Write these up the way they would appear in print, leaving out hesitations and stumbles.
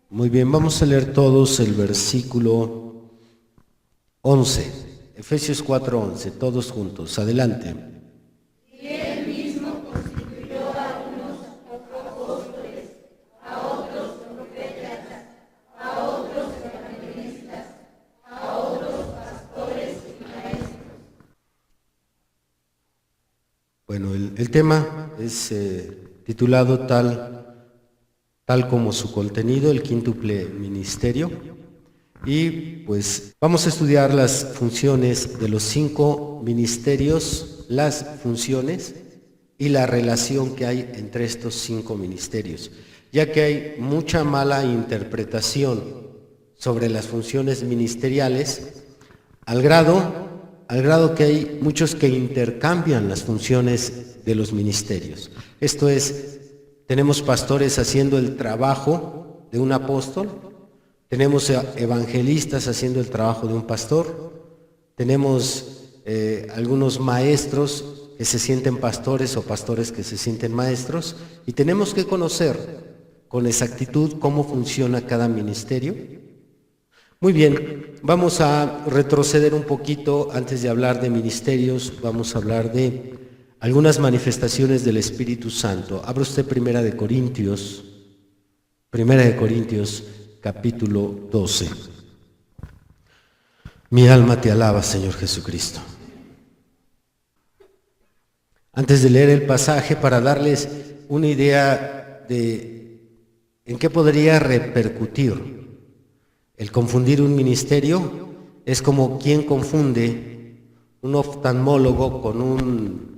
Muy bien, vamos a leer todos el versículo 11, Efesios 4:11, todos juntos, adelante. Y él mismo constituyó a unos apóstoles, a otros profetas, a otros evangelistas, a otros pastores y maestros. Bueno, el tema es titulado tal como su contenido, el quíntuple ministerio. Y pues vamos a estudiar las funciones de los 5 ministerios, las funciones y la relación que hay entre estos 5 ministerios, ya que hay mucha mala interpretación sobre las funciones ministeriales, al grado que hay muchos que intercambian las funciones de los ministerios. Esto es, tenemos pastores haciendo el trabajo de un apóstol, tenemos evangelistas haciendo el trabajo de un pastor, tenemos algunos maestros que se sienten pastores o pastores que se sienten maestros, y tenemos que conocer con exactitud cómo funciona cada ministerio. Muy bien, vamos a retroceder un poquito antes de hablar de ministerios, vamos a hablar de algunas manifestaciones del Espíritu Santo. Abra usted Primera de Corintios, capítulo 12. Mi alma te alaba, Señor Jesucristo. Antes de leer el pasaje, para darles una idea de en qué podría repercutir el confundir un ministerio, es como quien confunde un oftalmólogo con un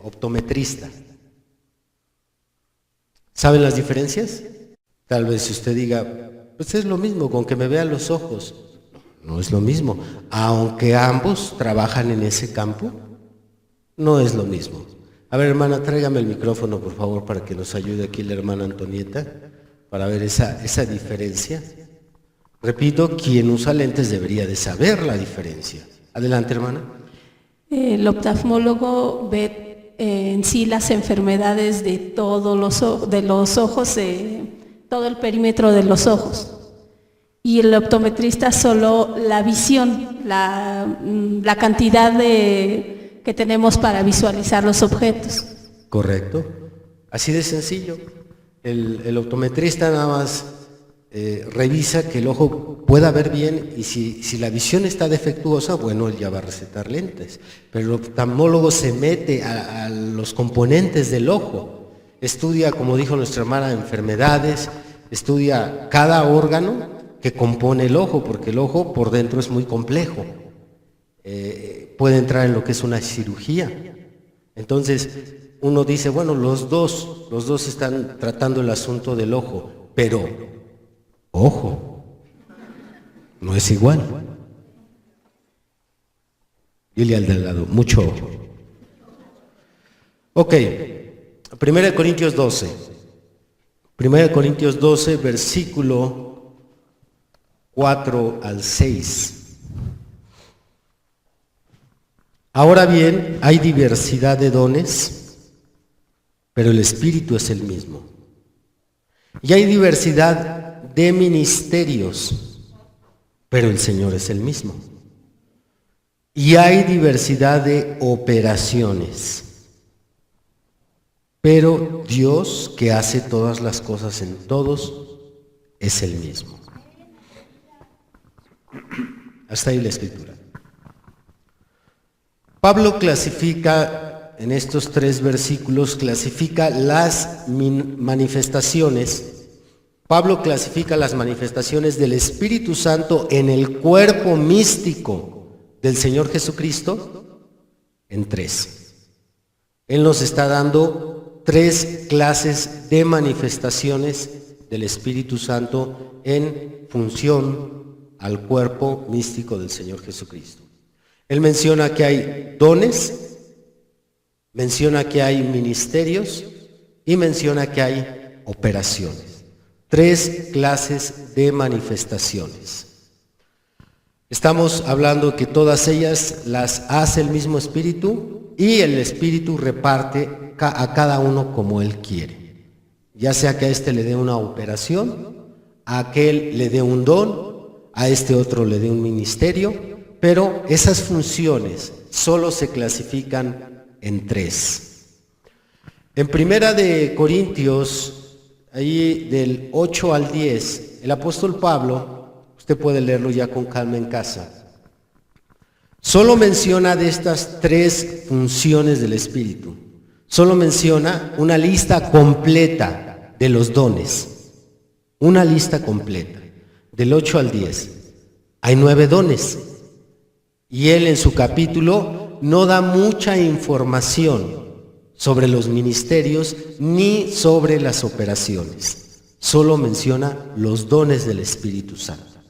optometrista. ¿Saben las diferencias? Tal vez usted diga, pues es lo mismo, con que me vean los ojos. No es lo mismo, aunque ambos trabajan en ese campo, no es lo mismo. A ver, hermana, tráigame el micrófono, por favor, para que nos ayude aquí la hermana Antonieta, para ver esa diferencia. Repito, quien usa lentes debería de saber la diferencia. Adelante, hermana. El oftalmólogo ve en sí las enfermedades de todos los ojos, todo el perímetro de los ojos. Y el optometrista solo la visión, la cantidad que tenemos para visualizar los objetos. Correcto. Así de sencillo. El optometrista nada más revisa que el ojo pueda ver bien, y si la visión está defectuosa, bueno, él ya va a recetar lentes. Pero el oftalmólogo se mete a los componentes del ojo, estudia, como dijo nuestra hermana, enfermedades, estudia cada órgano que compone el ojo, porque el ojo por dentro es muy complejo. Puede entrar en lo que es una cirugía. Entonces, uno dice, bueno, los dos están tratando el asunto del ojo, pero ojo, no es igual. Dile al de al lado, mucho ojo. Ok, 1 Corintios 12. 1 Corintios 12, versículo 4 al 6. Ahora bien, hay diversidad de dones, pero el Espíritu es el mismo. Y hay diversidad de ministerios, pero el Señor es el mismo. Y hay diversidad de operaciones, pero Dios, que hace todas las cosas en todos, es el mismo. Hasta ahí la escritura. Pablo clasifica, en estos 3 versículos, clasifica las manifestaciones. Pablo clasifica las manifestaciones del Espíritu Santo en el cuerpo místico del Señor Jesucristo en 3. Él nos está dando 3 clases de manifestaciones del Espíritu Santo en función al cuerpo místico del Señor Jesucristo. Él menciona que hay dones, menciona que hay ministerios y menciona que hay operaciones. 3 clases de manifestaciones. Estamos hablando que todas ellas las hace el mismo Espíritu, y el Espíritu reparte a cada uno como Él quiere. Ya sea que a este le dé una operación, a aquel le dé un don, a este otro le dé un ministerio, pero esas funciones solo se clasifican en 3. En Primera de Corintios, ahí del 8 al 10, el apóstol Pablo, usted puede leerlo ya con calma en casa, solo menciona de estas 3 funciones del Espíritu, solo menciona una lista completa de los dones. Una lista completa, del 8 al 10. Hay 9 dones. Y él en su capítulo no da mucha información sobre los ministerios ni sobre las operaciones. Solo menciona los dones del Espíritu Santo.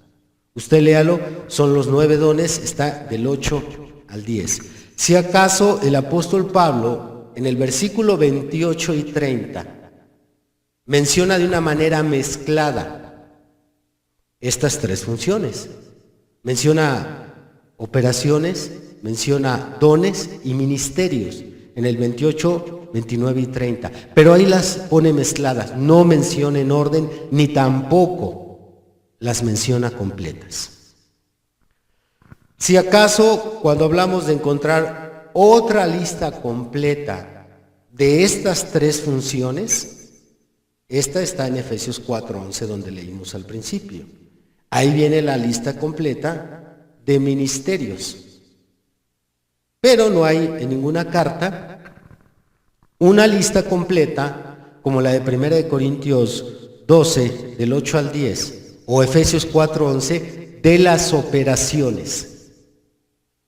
Usted léalo, son los 9 dones, está del 8 al 10. Si acaso el apóstol Pablo, en el versículo 28 y 30, menciona de una manera mezclada estas 3 funciones. Menciona operaciones, menciona dones y ministerios en el 28, 29 y 30. Pero ahí las pone mezcladas, no menciona en orden ni tampoco las menciona completas. Si acaso cuando hablamos de encontrar otra lista completa de estas 3 funciones, esta está en Efesios 4:11, donde leímos al principio. Ahí viene la lista completa de ministerios. Pero no hay en ninguna carta una lista completa como la de 1 Corintios 12, del 8 al 10, o Efesios 4:11, de las operaciones.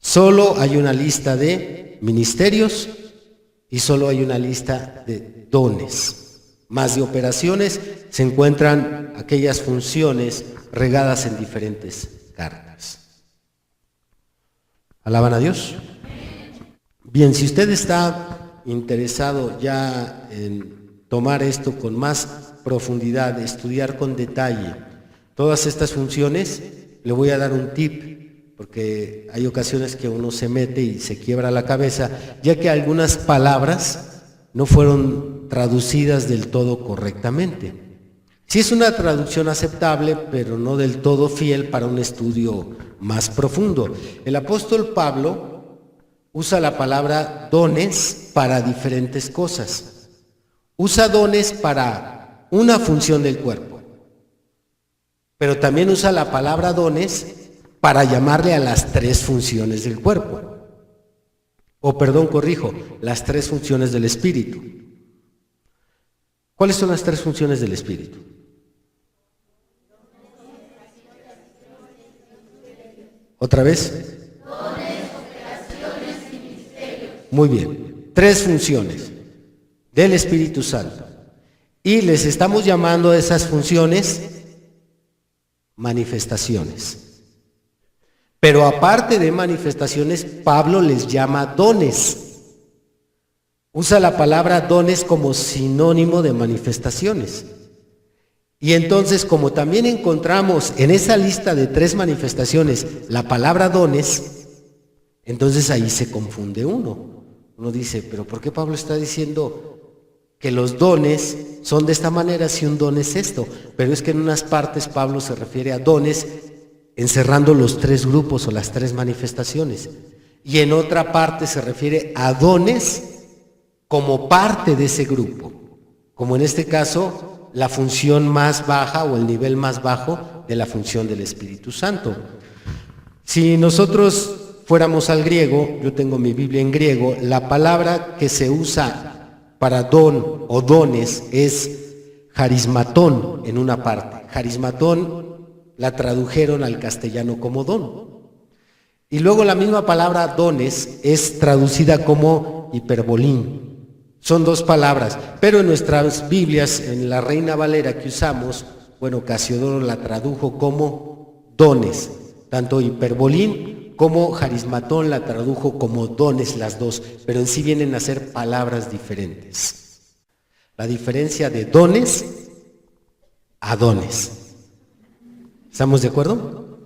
Solo hay una lista de ministerios y solo hay una lista de dones. Más de operaciones se encuentran aquellas funciones regadas en diferentes cartas. ¿Alaban a Dios? Bien, si usted está interesado ya en tomar esto con más profundidad, estudiar con detalle todas estas funciones, le voy a dar un tip, porque hay ocasiones que uno se mete y se quiebra la cabeza, ya que algunas palabras no fueron traducidas del todo correctamente. Sí es una traducción aceptable, pero no del todo fiel para un estudio más profundo. El apóstol Pablo usa la palabra dones para diferentes cosas. Usa dones para una función del cuerpo, pero también usa la palabra dones para llamarle a las 3 funciones del cuerpo. Las 3 funciones del Espíritu. ¿Cuáles son las 3 funciones del Espíritu? ¿Otra vez? Dones, operaciones y misterios. Muy bien. 3 funciones del Espíritu Santo. Y les estamos llamando a esas funciones manifestaciones. Pero aparte de manifestaciones, Pablo les llama dones. Usa la palabra dones como sinónimo de manifestaciones. Y entonces, como también encontramos en esa lista de 3 manifestaciones la palabra dones, entonces ahí se confunde uno. Uno dice, pero ¿por qué Pablo está diciendo que los dones son de esta manera si un don es esto? Pero es que en unas partes Pablo se refiere a dones encerrando los 3 grupos o las 3 manifestaciones. Y en otra parte se refiere a dones como parte de ese grupo, como en este caso la función más baja o el nivel más bajo de la función del Espíritu Santo. Si nosotros fuéramos al griego, yo tengo mi Biblia en griego, la palabra que se usa para don o dones es charismatón en una parte. Charismatón la tradujeron al castellano como don. Y luego la misma palabra dones es traducida como hiperbolín. Son 2 palabras, pero en nuestras Biblias, en la Reina Valera que usamos, Casiodoro la tradujo como dones, tanto hiperbolín como charismatón la tradujo como dones las 2, pero en sí vienen a ser palabras diferentes. La diferencia de dones a dones. ¿Estamos de acuerdo?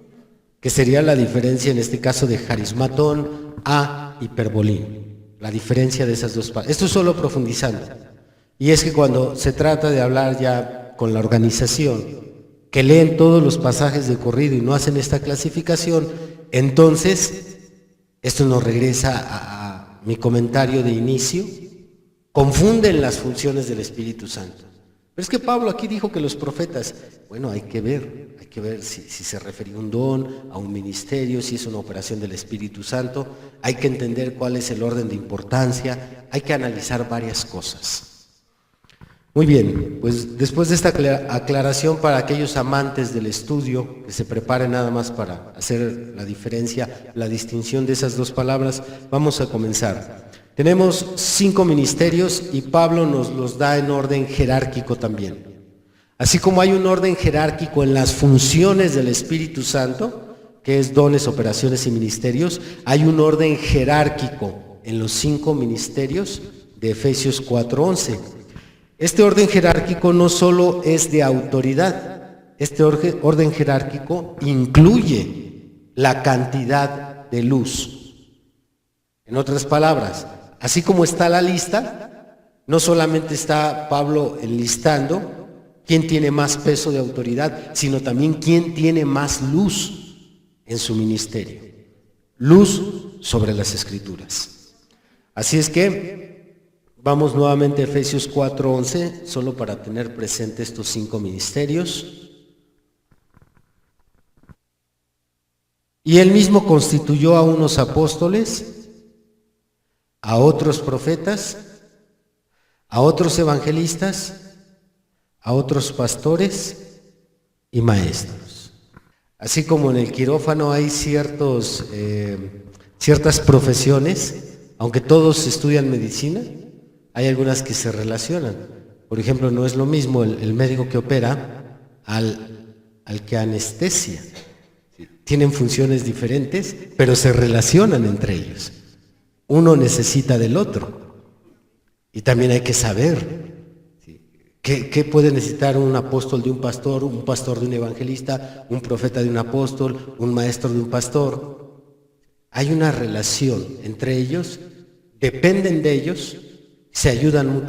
Que sería la diferencia en este caso de charismatón a hiperbolín. La diferencia de esas 2 palabras. Esto es solo profundizando. Y es que cuando se trata de hablar ya con la organización, que leen todos los pasajes de corrido y no hacen esta clasificación, entonces esto nos regresa a mi comentario de inicio, confunden las funciones del Espíritu Santo. Pero es que Pablo aquí dijo que los profetas, bueno, hay que ver si se refería a un don, a un ministerio, si es una operación del Espíritu Santo, hay que entender cuál es el orden de importancia, hay que analizar varias cosas. Muy bien, pues después de esta aclaración para aquellos amantes del estudio, que se preparen nada más para hacer la diferencia, la distinción de esas dos palabras, vamos a comenzar. Tenemos 5 ministerios y Pablo nos los da en orden jerárquico también. Así como hay un orden jerárquico en las funciones del Espíritu Santo, que es dones, operaciones y ministerios, hay un orden jerárquico en los 5 ministerios de Efesios 4:11. Este orden jerárquico no solo es de autoridad, este orden jerárquico incluye la cantidad de luz. En otras palabras, así como está la lista, no solamente está Pablo enlistando quién tiene más peso de autoridad, sino también quién tiene más luz en su ministerio. Luz sobre las Escrituras. Así es que vamos nuevamente a Efesios 4:11, solo para tener presente estos 5 ministerios. Y él mismo constituyó a unos apóstoles, a otros profetas, a otros evangelistas, a otros pastores y maestros. Así como en el quirófano hay ciertas profesiones, aunque todos estudian medicina, hay algunas que se relacionan. Por ejemplo, no es lo mismo el médico que opera al que anestesia. Tienen funciones diferentes, pero se relacionan entre ellos. Uno necesita del otro. Y también hay que saber qué puede necesitar un apóstol de un pastor de un evangelista, un profeta de un apóstol, un maestro de un pastor. Hay una relación entre ellos, dependen de ellos, se ayudan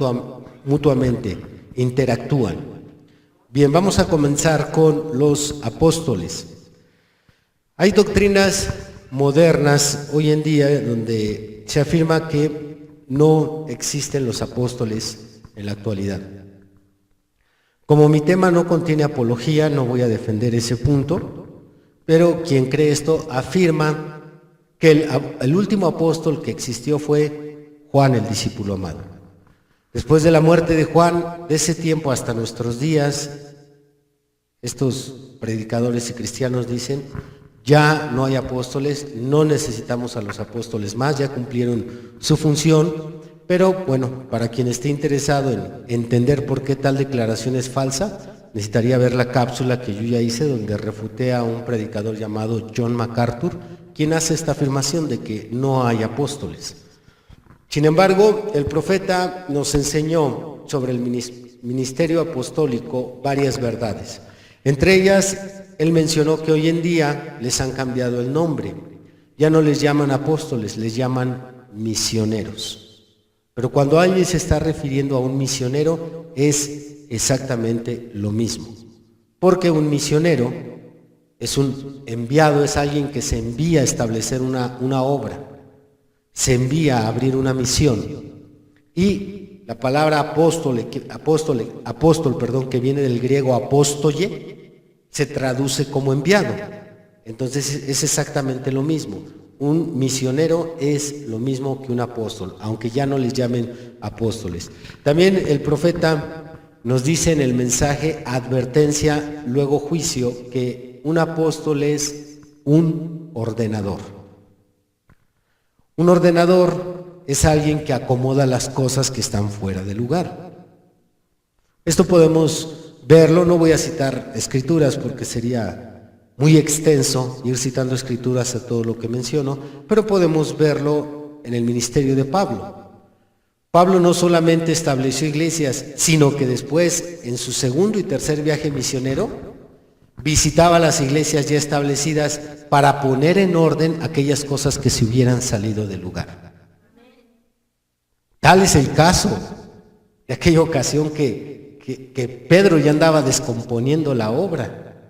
mutuamente, interactúan. Bien, vamos a comenzar con los apóstoles. Hay doctrinas modernas hoy en día donde se afirma que no existen los apóstoles en la actualidad. Como mi tema no contiene apología, no voy a defender ese punto, pero quien cree esto afirma que el último apóstol que existió fue Juan, el discípulo amado. Después de la muerte de Juan, de ese tiempo hasta nuestros días, estos predicadores y cristianos dicen, ya no hay apóstoles, no necesitamos a los apóstoles más, ya cumplieron su función, pero bueno, para quien esté interesado en entender por qué tal declaración es falsa, necesitaría ver la cápsula que yo ya hice donde refuté a un predicador llamado John MacArthur, quien hace esta afirmación de que no hay apóstoles. Sin embargo, el profeta nos enseñó sobre el ministerio apostólico varias verdades. Entre ellas, él mencionó que hoy en día les han cambiado el nombre. Ya no les llaman apóstoles, les llaman misioneros. Pero cuando alguien se está refiriendo a un misionero, es exactamente lo mismo. Porque un misionero es un enviado, es alguien que se envía a establecer una obra, se envía a abrir una misión. Y la palabra apóstol, que viene del griego apóstoye, se traduce como enviado. Entonces es exactamente lo mismo. Un misionero es lo mismo que un apóstol, aunque ya no les llamen apóstoles. También el profeta nos dice en el mensaje advertencia, luego juicio, que un apóstol es un ordenador. Un ordenador es alguien que acomoda las cosas que están fuera de lugar. Esto podemos verlo, no voy a citar escrituras porque sería muy extenso ir citando escrituras a todo lo que menciono, pero podemos verlo en el ministerio de Pablo. Pablo no solamente estableció iglesias, sino que después, en su segundo y tercer viaje misionero, visitaba las iglesias ya establecidas para poner en orden aquellas cosas que se hubieran salido del lugar. Tal es el caso de aquella ocasión que Pedro ya andaba descomponiendo la obra.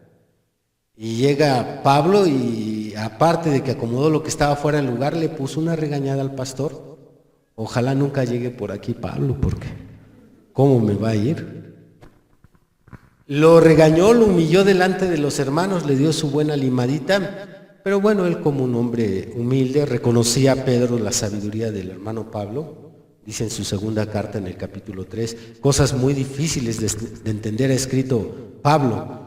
Y llega Pablo y aparte de que acomodó lo que estaba fuera del lugar, le puso una regañada al pastor. Ojalá nunca llegue por aquí Pablo, porque ¿cómo me va a ir? Lo regañó, lo humilló delante de los hermanos, le dio su buena limadita, pero bueno, él como un hombre humilde reconocía a Pedro la sabiduría del hermano Pablo. Dice en su segunda carta en el capítulo 3, cosas muy difíciles de entender ha escrito Pablo.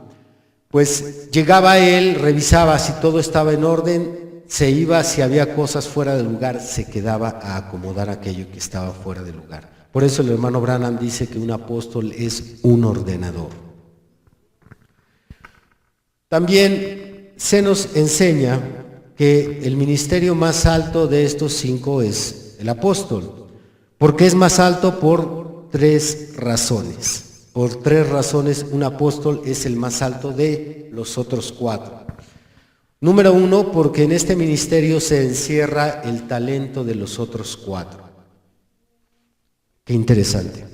Pues llegaba él, revisaba si todo estaba en orden, se iba, si había cosas fuera del lugar, se quedaba a acomodar aquello que estaba fuera del lugar. Por eso el hermano Branham dice que un apóstol es un ordenador. También se nos enseña que el ministerio más alto de estos 5 es el apóstol. ¿Por qué es más alto? Por 3 razones. Por 3 razones un apóstol es el más alto de los otros 4. Número 1, porque en este ministerio se encierra el talento de los otros 4. Qué interesante.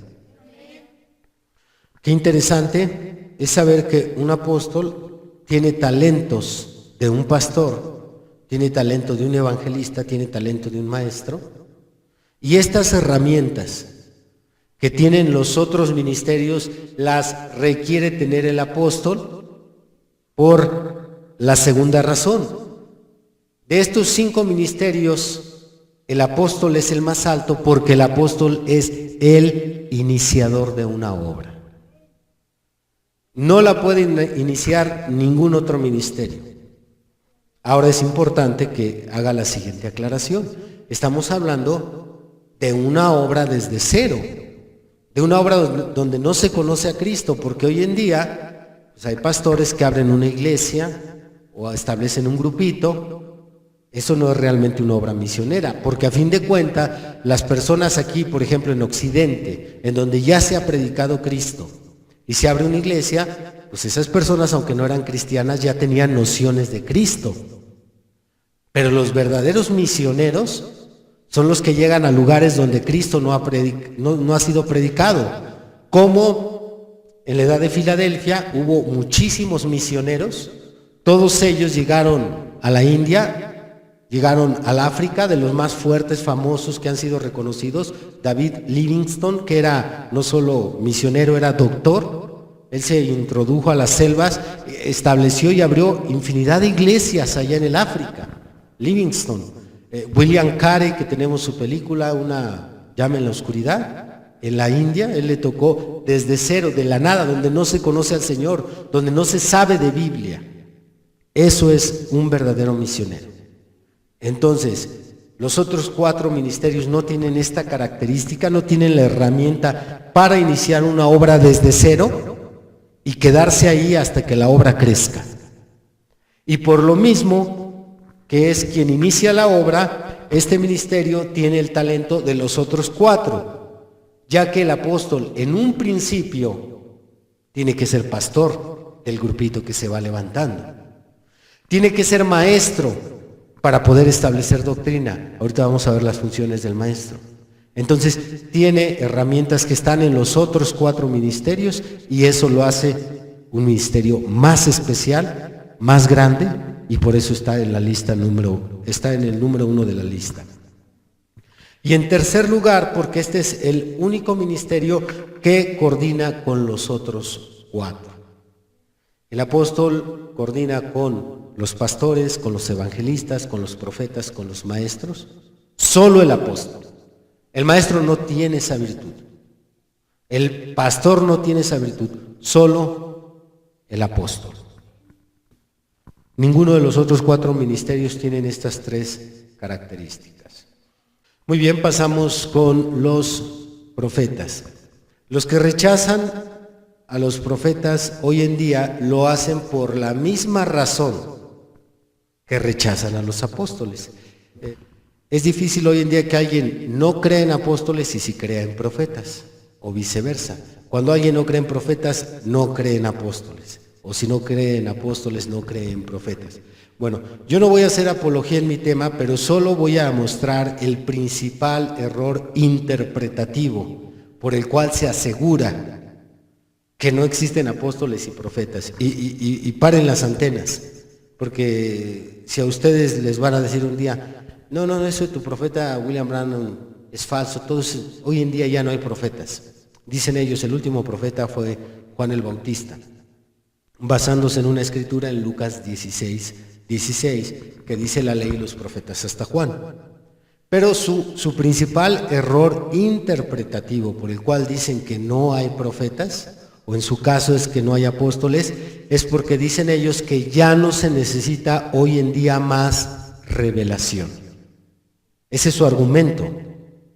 Qué interesante es saber que un apóstol tiene talentos de un pastor, tiene talento de un evangelista, tiene talento de un maestro, y estas herramientas que tienen los otros ministerios las requiere tener el apóstol por la segunda razón. De estos 5 ministerios, el apóstol es el más alto porque el apóstol es el iniciador de una obra. No la puede iniciar ningún otro ministerio. Ahora es importante que haga la siguiente aclaración. Estamos hablando de una obra desde cero, de una obra donde no se conoce a Cristo, porque hoy en día pues hay pastores que abren una iglesia o establecen un grupito. Eso no es realmente una obra misionera, porque a fin de cuentas las personas aquí, por ejemplo en Occidente, en donde ya se ha predicado Cristo y se abre una iglesia, pues esas personas, aunque no eran cristianas, ya tenían nociones de Cristo. Pero los verdaderos misioneros son los que llegan a lugares donde Cristo no ha sido predicado. Como en la edad de Filadelfia hubo muchísimos misioneros, todos ellos llegaron a la India, llegaron al África, de los más fuertes, famosos que han sido reconocidos, David Livingstone, que era no solo misionero, era doctor. Él se introdujo a las selvas, estableció y abrió infinidad de iglesias allá en el África. Livingstone. William Carey, que tenemos su película, Una llama en la oscuridad, en la India, él le tocó desde cero, de la nada, donde no se conoce al Señor, donde no se sabe de Biblia. Eso es un verdadero misionero. Entonces, los otros 4 ministerios no tienen esta característica, no tienen la herramienta para iniciar una obra desde cero y quedarse ahí hasta que la obra crezca. Y por lo mismo, que es quien inicia la obra, este ministerio tiene el talento de los otros 4, ya que el apóstol en un principio tiene que ser pastor del grupito que se va levantando. Tiene que ser maestro para poder establecer doctrina. Ahorita vamos a ver las funciones del maestro. Entonces, tiene herramientas que están en los otros 4 ministerios y eso lo hace un ministerio más especial, más grande, y por eso está en la lista está en el número 1 de la lista. Y en tercer lugar, porque este es el único ministerio que coordina con los otros 4. El apóstol coordina con los pastores, con los evangelistas, con los profetas, con los maestros. Solo el apóstol. El maestro no tiene esa virtud. El pastor no tiene esa virtud. Solo el apóstol. Ninguno de los otros 4 ministerios tienen estas 3 características. Muy bien, pasamos con los profetas. Los que rechazan a los profetas hoy en día lo hacen por la misma razón que rechazan a los apóstoles. Es difícil hoy en día que alguien no crea en apóstoles y sí crea en profetas, o viceversa. Cuando alguien no cree en profetas, no cree en apóstoles. O si no cree en apóstoles, no cree en profetas. Bueno, yo no voy a hacer apología en mi tema, pero solo voy a mostrar el principal error interpretativo por el cual se asegura que no existen apóstoles y profetas. Y paren las antenas, porque si a ustedes les van a decir un día, no, eso de tu profeta William Branham es falso, hoy en día ya no hay profetas. Dicen ellos, el último profeta fue Juan el Bautista, basándose en una escritura en Lucas 16, que dice la ley y los profetas hasta Juan. Pero su principal error interpretativo por el cual dicen que no hay profetas, o en su caso es que no hay apóstoles, es porque dicen ellos que ya no se necesita hoy en día más revelación. Ese es su argumento.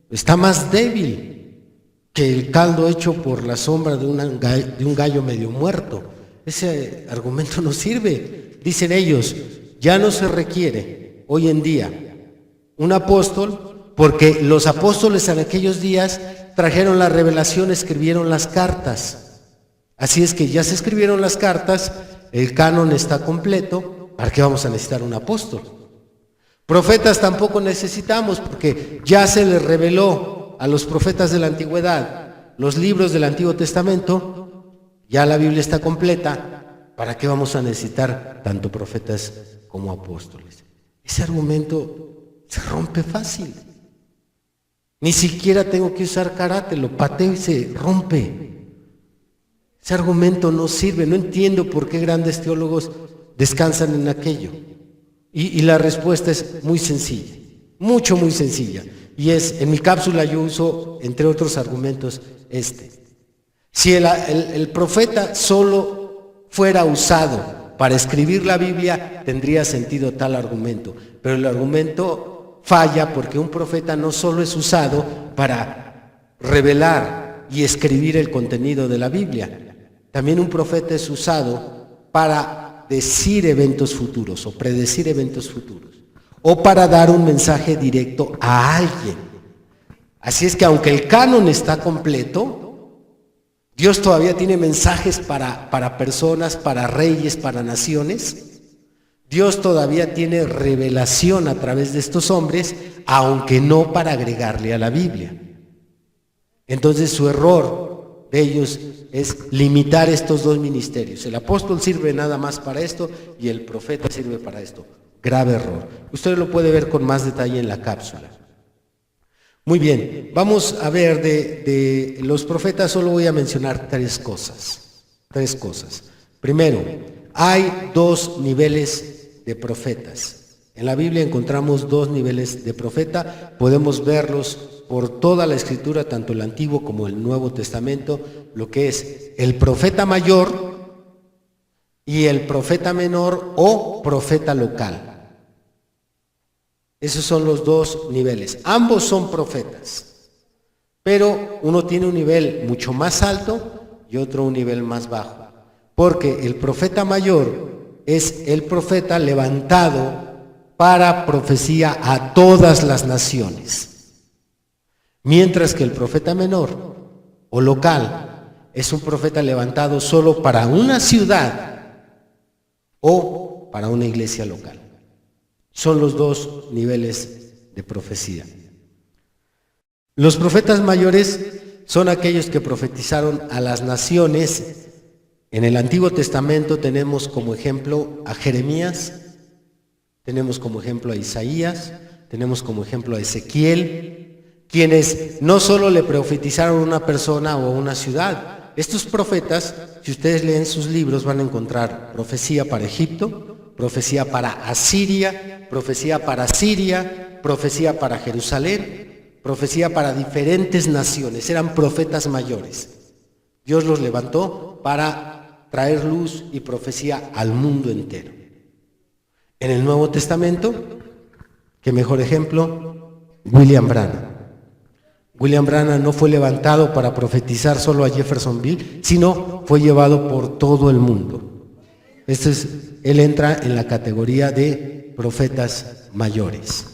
Está más débil que el caldo hecho por la sombra de un gallo medio muerto. Ese argumento no sirve. Dicen ellos, ya no se requiere hoy en día un apóstol, porque los apóstoles en aquellos días trajeron la revelación, escribieron las cartas. Así es que ya se escribieron las cartas, el canon está completo, ¿para qué vamos a necesitar un apóstol? Profetas tampoco necesitamos, porque ya se les reveló a los profetas de la antigüedad los libros del Antiguo Testamento, ya la Biblia está completa, ¿para qué vamos a necesitar tanto profetas como apóstoles? Ese argumento se rompe fácil. Ni siquiera tengo que usar karate, lo pateo y se rompe. Ese argumento no sirve, no entiendo por qué grandes teólogos descansan en aquello. Y la respuesta es muy sencilla, muy sencilla. Y es, en mi cápsula yo uso, entre otros argumentos, Si el profeta solo fuera usado para escribir la Biblia, tendría sentido tal argumento. Pero el argumento falla porque un profeta no solo es usado para revelar y escribir el contenido de la Biblia, también un profeta es usado para decir eventos futuros o predecir eventos futuros, o para dar un mensaje directo a alguien. Así es que aunque el canon está completo, Dios todavía tiene mensajes para personas, para reyes, para naciones. Dios todavía tiene revelación a través de estos hombres, aunque no para agregarle a la Biblia. Entonces su error de ellos es limitar estos dos ministerios. El apóstol sirve nada más para esto y el profeta sirve para esto. Grave error. Usted lo puede ver con más detalle en la cápsula. Muy bien, vamos a ver de los profetas, solo voy a mencionar tres cosas. Primero, hay dos niveles de profetas. En la Biblia encontramos dos niveles de profeta, podemos verlos por toda la Escritura, tanto el Antiguo como el Nuevo Testamento, lo que es el profeta mayor y el profeta menor o profeta local. Esos son los dos niveles. Ambos son profetas, pero uno tiene un nivel mucho más alto y otro un nivel más bajo, porque el profeta mayor es el profeta levantado para profecía a todas las naciones, mientras que el profeta menor o local es un profeta levantado solo para una ciudad o para una iglesia local. Son los dos niveles de profecía. Los profetas mayores son aquellos que profetizaron a las naciones. En el Antiguo Testamento tenemos como ejemplo a Jeremías, tenemos como ejemplo a Isaías, tenemos como ejemplo a Ezequiel, quienes no solo le profetizaron a una persona o a una ciudad. Estos profetas, si ustedes leen sus libros, van a encontrar profecía para Egipto, profecía para Asiria, profecía para Siria, profecía para Jerusalén, profecía para diferentes naciones. Eran profetas mayores. Dios los levantó para traer luz y profecía al mundo entero. En el Nuevo Testamento, ¿qué mejor ejemplo? William Branham. William Branham no fue levantado para profetizar solo a Jeffersonville, sino fue llevado por todo el mundo. Él entra en la categoría de profetas mayores.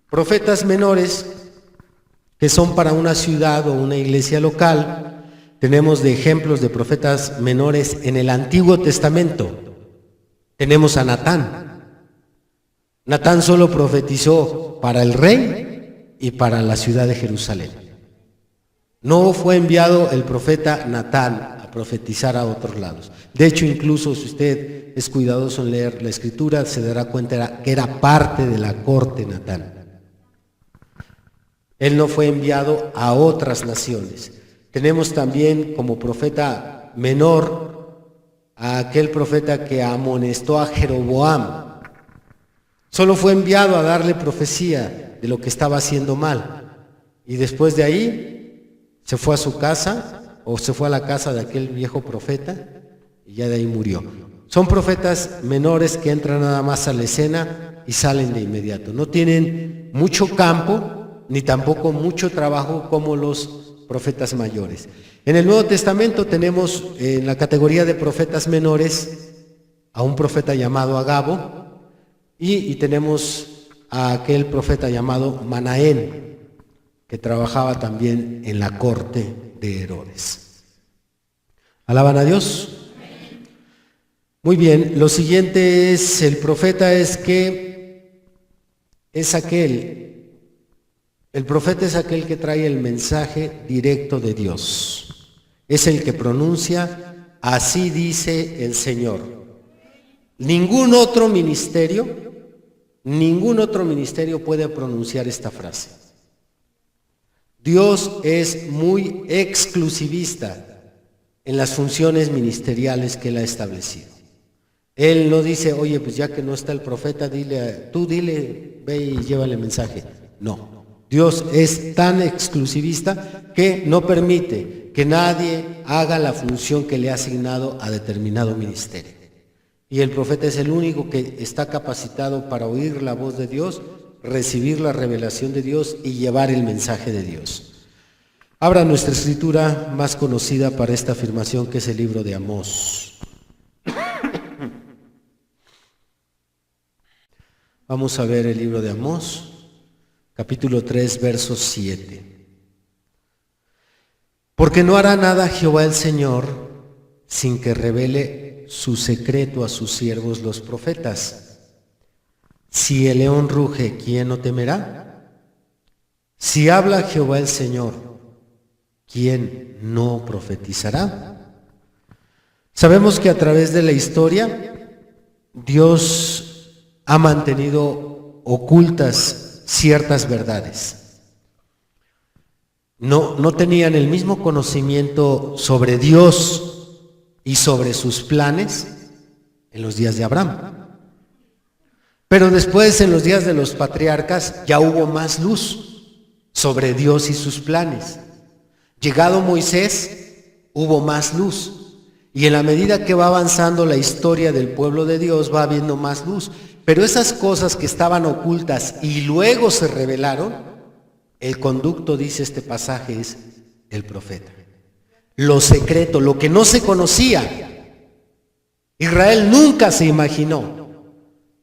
Profetas menores, que son para una ciudad o una iglesia local. Tenemos de ejemplos de profetas menores en el Antiguo Testamento. Tenemos a Natán. Natán solo profetizó para el rey y para la ciudad de Jerusalén. No fue enviado el profeta Natán a profetizar a otros lados. De hecho, incluso si usted es cuidadoso en leer la Escritura, se dará cuenta que era parte de la corte Natán. Él no fue enviado a otras naciones. Tenemos también como profeta menor a aquel profeta que amonestó a Jeroboam. Solo fue enviado a darle profecía de lo que estaba haciendo mal. Y después de ahí se fue a su casa, o se fue a la casa de aquel viejo profeta, y ya de ahí murió. Son profetas menores que entran nada más a la escena y salen de inmediato. No tienen mucho campo, ni tampoco mucho trabajo como los profetas mayores. En el Nuevo Testamento tenemos en la categoría de profetas menores a un profeta llamado Agabo, y tenemos a aquel profeta llamado Manaén, que trabajaba también en la corte de Herodes. ¿Alaban a Dios? Muy bien, lo siguiente es, el profeta es el profeta es aquel que trae el mensaje directo de Dios. Es el que pronuncia, así dice el Señor. Ningún otro ministerio puede pronunciar esta frase. Dios es muy exclusivista en las funciones ministeriales que Él ha establecido. Él no dice, oye, pues ya que no está el profeta, tú dile, ve y llévale el mensaje. No, Dios es tan exclusivista que no permite que nadie haga la función que le ha asignado a determinado ministerio. Y el profeta es el único que está capacitado para oír la voz de Dios, recibir la revelación de Dios y llevar el mensaje de Dios. Abra nuestra escritura más conocida para esta afirmación, que es el libro de Amós. Vamos a ver el libro de Amós, capítulo 3, verso 7. Porque no hará nada Jehová el Señor sin que revele su secreto a sus siervos los profetas. Si el león ruge, ¿quién no temerá? Si habla Jehová el Señor, ¿quién no profetizará? Sabemos que a través de la historia, Dios ha mantenido ocultas ciertas verdades. No tenían el mismo conocimiento sobre Dios y sobre sus planes en los días de Abraham. Pero después, en los días de los patriarcas, ya hubo más luz sobre Dios y sus planes. Llegado Moisés, hubo más luz. Y en la medida que va avanzando la historia del pueblo de Dios, va habiendo más luz. Pero esas cosas que estaban ocultas y luego se revelaron, el conducto, dice este pasaje, es el profeta. Lo secreto, lo que no se conocía. Israel nunca se imaginó.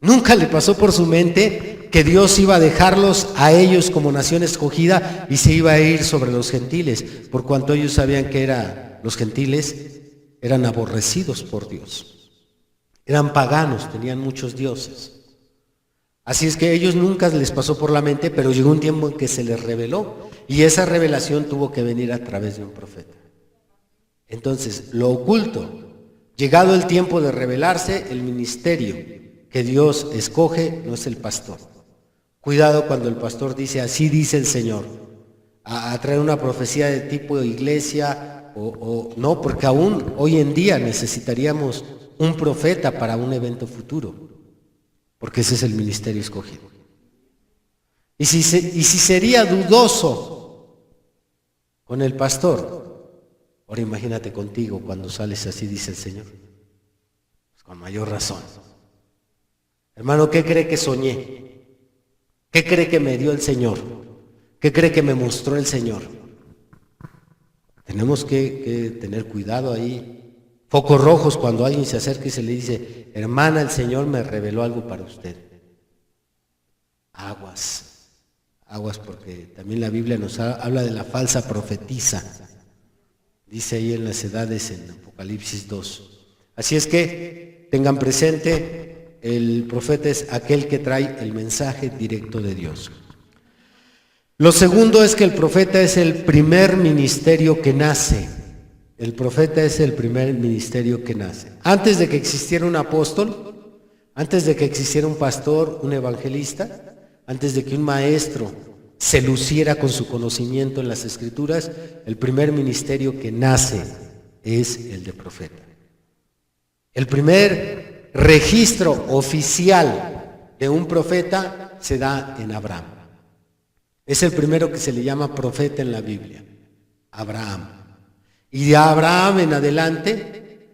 Nunca le pasó por su mente que Dios iba a dejarlos a ellos como nación escogida y se iba a ir sobre los gentiles, por cuanto ellos sabían que los gentiles eran aborrecidos por Dios. Eran paganos, tenían muchos dioses. Así es que a ellos nunca les pasó por la mente, pero llegó un tiempo en que se les reveló, y esa revelación tuvo que venir a través de un profeta. Entonces, lo oculto, llegado el tiempo de revelarse, el ministerio que Dios escoge no es el pastor. Cuidado cuando el pastor dice, así dice el Señor, a traer una profecía de tipo de iglesia, no, porque aún hoy en día necesitaríamos un profeta para un evento futuro, porque ese es el ministerio escogido. Y si sería dudoso con el pastor, ahora imagínate contigo cuando sales, así dice el Señor, pues con mayor razón. Hermano, ¿qué cree que soñé? ¿Qué cree que me dio el Señor? ¿Qué cree que me mostró el Señor? Tenemos que tener cuidado ahí. Focos rojos cuando alguien se acerca y se le dice, hermana, el Señor me reveló algo para usted. Aguas, porque también la Biblia nos habla de la falsa profetisa. Dice ahí en las edades, en Apocalipsis 2. Así es que tengan presente, el profeta es aquel que trae el mensaje directo de Dios. Lo segundo es que el profeta es el primer ministerio que nace. El profeta es el primer ministerio que nace. Antes de que existiera un apóstol, antes de que existiera un pastor, un evangelista, antes de que un maestro se luciera con su conocimiento en las Escrituras, el primer ministerio que nace es el de profeta. El primer registro oficial de un profeta se da en Abraham. Es el primero que se le llama profeta en la Biblia, Abraham. Y de Abraham en adelante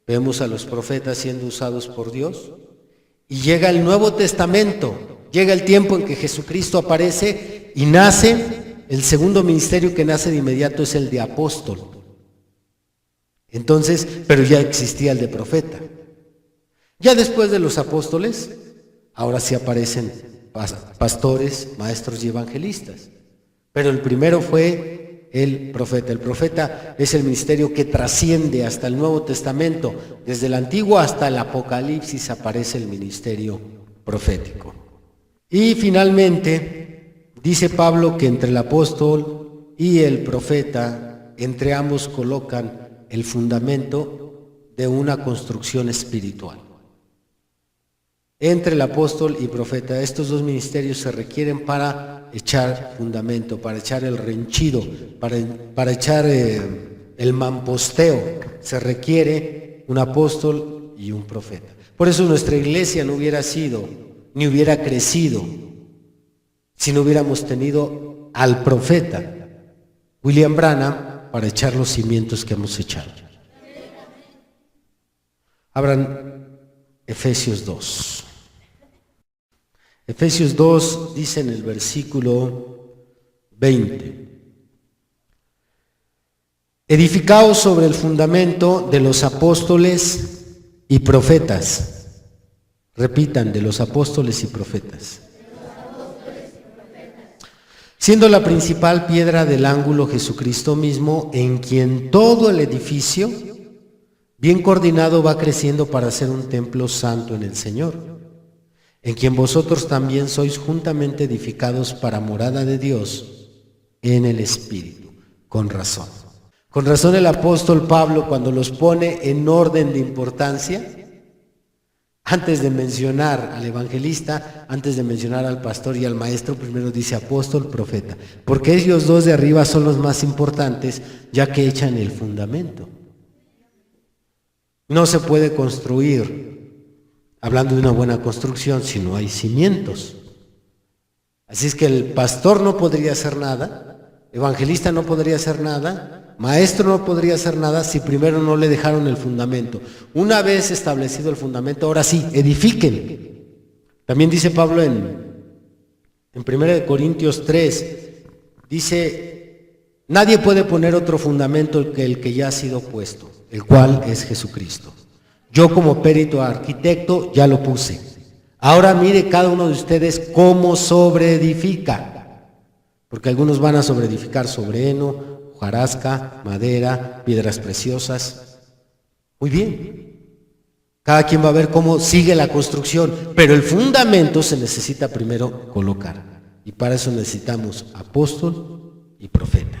vemos a los profetas siendo usados por Dios. Y llega el Nuevo Testamento, llega el tiempo en que Jesucristo aparece y nace. El segundo ministerio que nace de inmediato es el de apóstol. Entonces, pero ya existía el de profeta. Ya después de los apóstoles, ahora sí aparecen pastores, maestros y evangelistas. Pero el primero fue el profeta. El profeta es el ministerio que trasciende hasta el Nuevo Testamento. Desde el Antiguo hasta el Apocalipsis aparece el ministerio profético. Y finalmente, dice Pablo que entre el apóstol y el profeta, entre ambos colocan el fundamento de una construcción espiritual. Entre el apóstol y profeta, estos dos ministerios se requieren para echar fundamento, para echar el renchido, para echar el mamposteo. Se requiere un apóstol y un profeta. Por eso nuestra iglesia no hubiera sido, ni hubiera crecido, si no hubiéramos tenido al profeta William Branham para echar los cimientos que hemos echado. Abran Efesios 2. Efesios 2 dice en el versículo 20: edificaos sobre el fundamento de los apóstoles y profetas. Repitan, de los apóstoles y profetas. Siendo la principal piedra del ángulo Jesucristo mismo, en quien todo el edificio, bien coordinado, va creciendo para ser un templo santo en el Señor, en quien vosotros también sois juntamente edificados para morada de Dios en el Espíritu. Con razón. Con razón el apóstol Pablo, cuando los pone en orden de importancia, antes de mencionar al evangelista, antes de mencionar al pastor y al maestro, primero dice apóstol, profeta, porque ellos dos de arriba son los más importantes, ya que echan el fundamento. No se puede construir, hablando de una buena construcción, si no hay cimientos. Así es que el pastor no podría hacer nada, evangelista no podría hacer nada, maestro no podría hacer nada si primero no le dejaron el fundamento. Una vez establecido el fundamento, ahora sí, edifiquen. También dice Pablo en 1 Corintios 3, dice, nadie puede poner otro fundamento que el que ya ha sido puesto, el cual es Jesucristo. Yo como perito arquitecto ya lo puse. Ahora mire cada uno de ustedes cómo sobreedifica. Porque algunos van a sobreedificar sobre heno, hojarasca, madera, piedras preciosas. Muy bien. Cada quien va a ver cómo sigue la construcción. Pero el fundamento se necesita primero colocar. Y para eso necesitamos apóstol y profeta.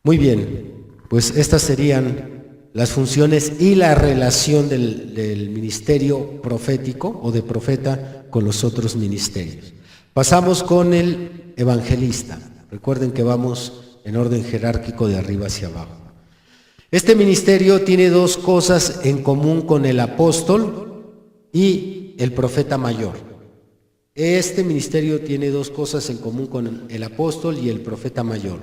Muy bien. Pues estas serían las funciones y la relación del ministerio profético o de profeta con los otros ministerios. Pasamos con el evangelista. Recuerden que vamos en orden jerárquico de arriba hacia abajo. Este ministerio tiene dos cosas en común con el apóstol y el profeta mayor. Este ministerio tiene dos cosas en común con el apóstol y el profeta mayor.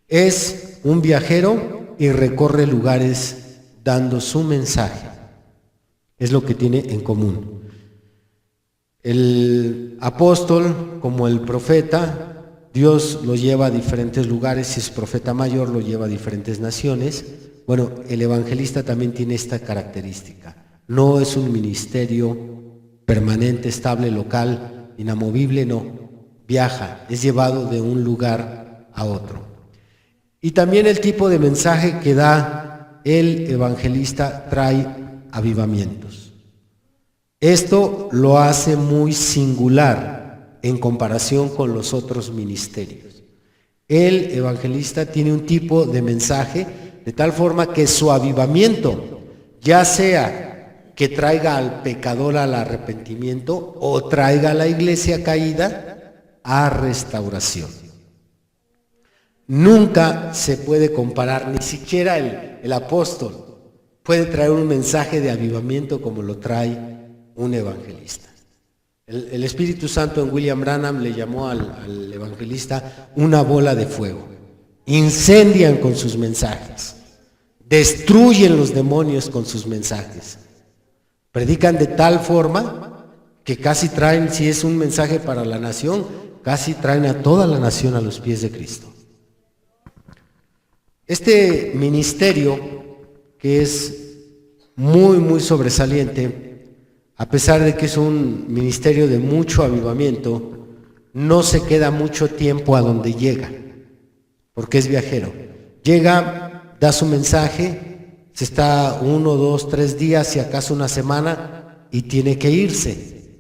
Es un viajero y recorre lugares dando su mensaje. Es lo que tiene en común. El apóstol, como el profeta, Dios lo lleva a diferentes lugares. Si es profeta mayor, lo lleva a diferentes naciones. Bueno, el evangelista también tiene esta característica. No es un ministerio permanente, estable, local, inamovible, no. Viaja, es llevado de un lugar a otro. Y también el tipo de mensaje que da el evangelista trae avivamientos. Esto lo hace muy singular en comparación con los otros ministerios. El evangelista tiene un tipo de mensaje de tal forma que su avivamiento, ya sea que traiga al pecador al arrepentimiento o traiga a la iglesia caída a restauración. Nunca se puede comparar, ni siquiera el apóstol puede traer un mensaje de avivamiento como lo trae un evangelista. El Espíritu Santo en William Branham le llamó al evangelista una bola de fuego. Incendian con sus mensajes, destruyen los demonios con sus mensajes, predican de tal forma que casi traen, si es un mensaje para la nación, casi traen a toda la nación a los pies de Cristo. Este ministerio, que es muy, muy sobresaliente, a pesar de que es un ministerio de mucho avivamiento, no se queda mucho tiempo a donde llega, porque es viajero. Llega, da su mensaje, se está 1, 2, 3 días, si acaso una semana, y tiene que irse.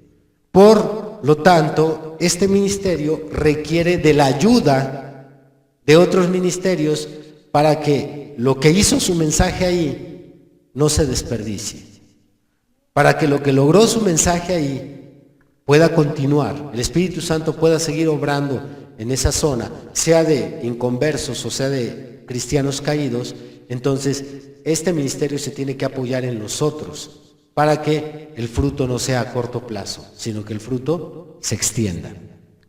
Por lo tanto, este ministerio requiere de la ayuda de otros ministerios para que lo que hizo su mensaje ahí no se desperdicie, para que lo que logró su mensaje ahí pueda continuar, el Espíritu Santo pueda seguir obrando en esa zona, sea de inconversos o sea de cristianos caídos. Entonces este ministerio se tiene que apoyar en nosotros para que el fruto no sea a corto plazo, sino que el fruto se extienda.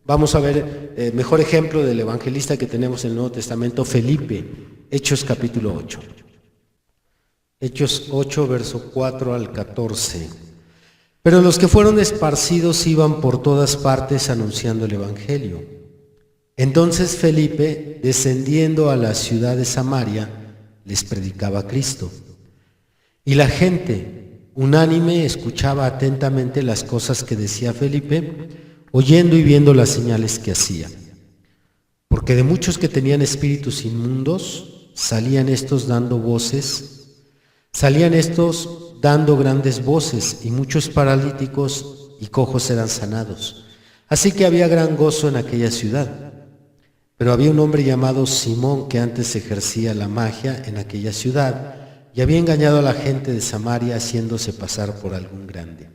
Vamos a ver mejor ejemplo del evangelista que tenemos en el Nuevo Testamento, Felipe. Hechos capítulo 8. Hechos 8, verso 4 al 14. Pero los que fueron esparcidos iban por todas partes anunciando el evangelio. Entonces Felipe, descendiendo a la ciudad de Samaria, les predicaba a Cristo. Y la gente, unánime, escuchaba atentamente las cosas que decía Felipe, oyendo y viendo las señales que hacía. Porque de muchos que tenían espíritus inmundos, salían estos dando grandes voces, y muchos paralíticos y cojos eran sanados. Así que había gran gozo en aquella ciudad. Pero había un hombre llamado Simón que antes ejercía la magia en aquella ciudad y había engañado a la gente de Samaria haciéndose pasar por algún grande.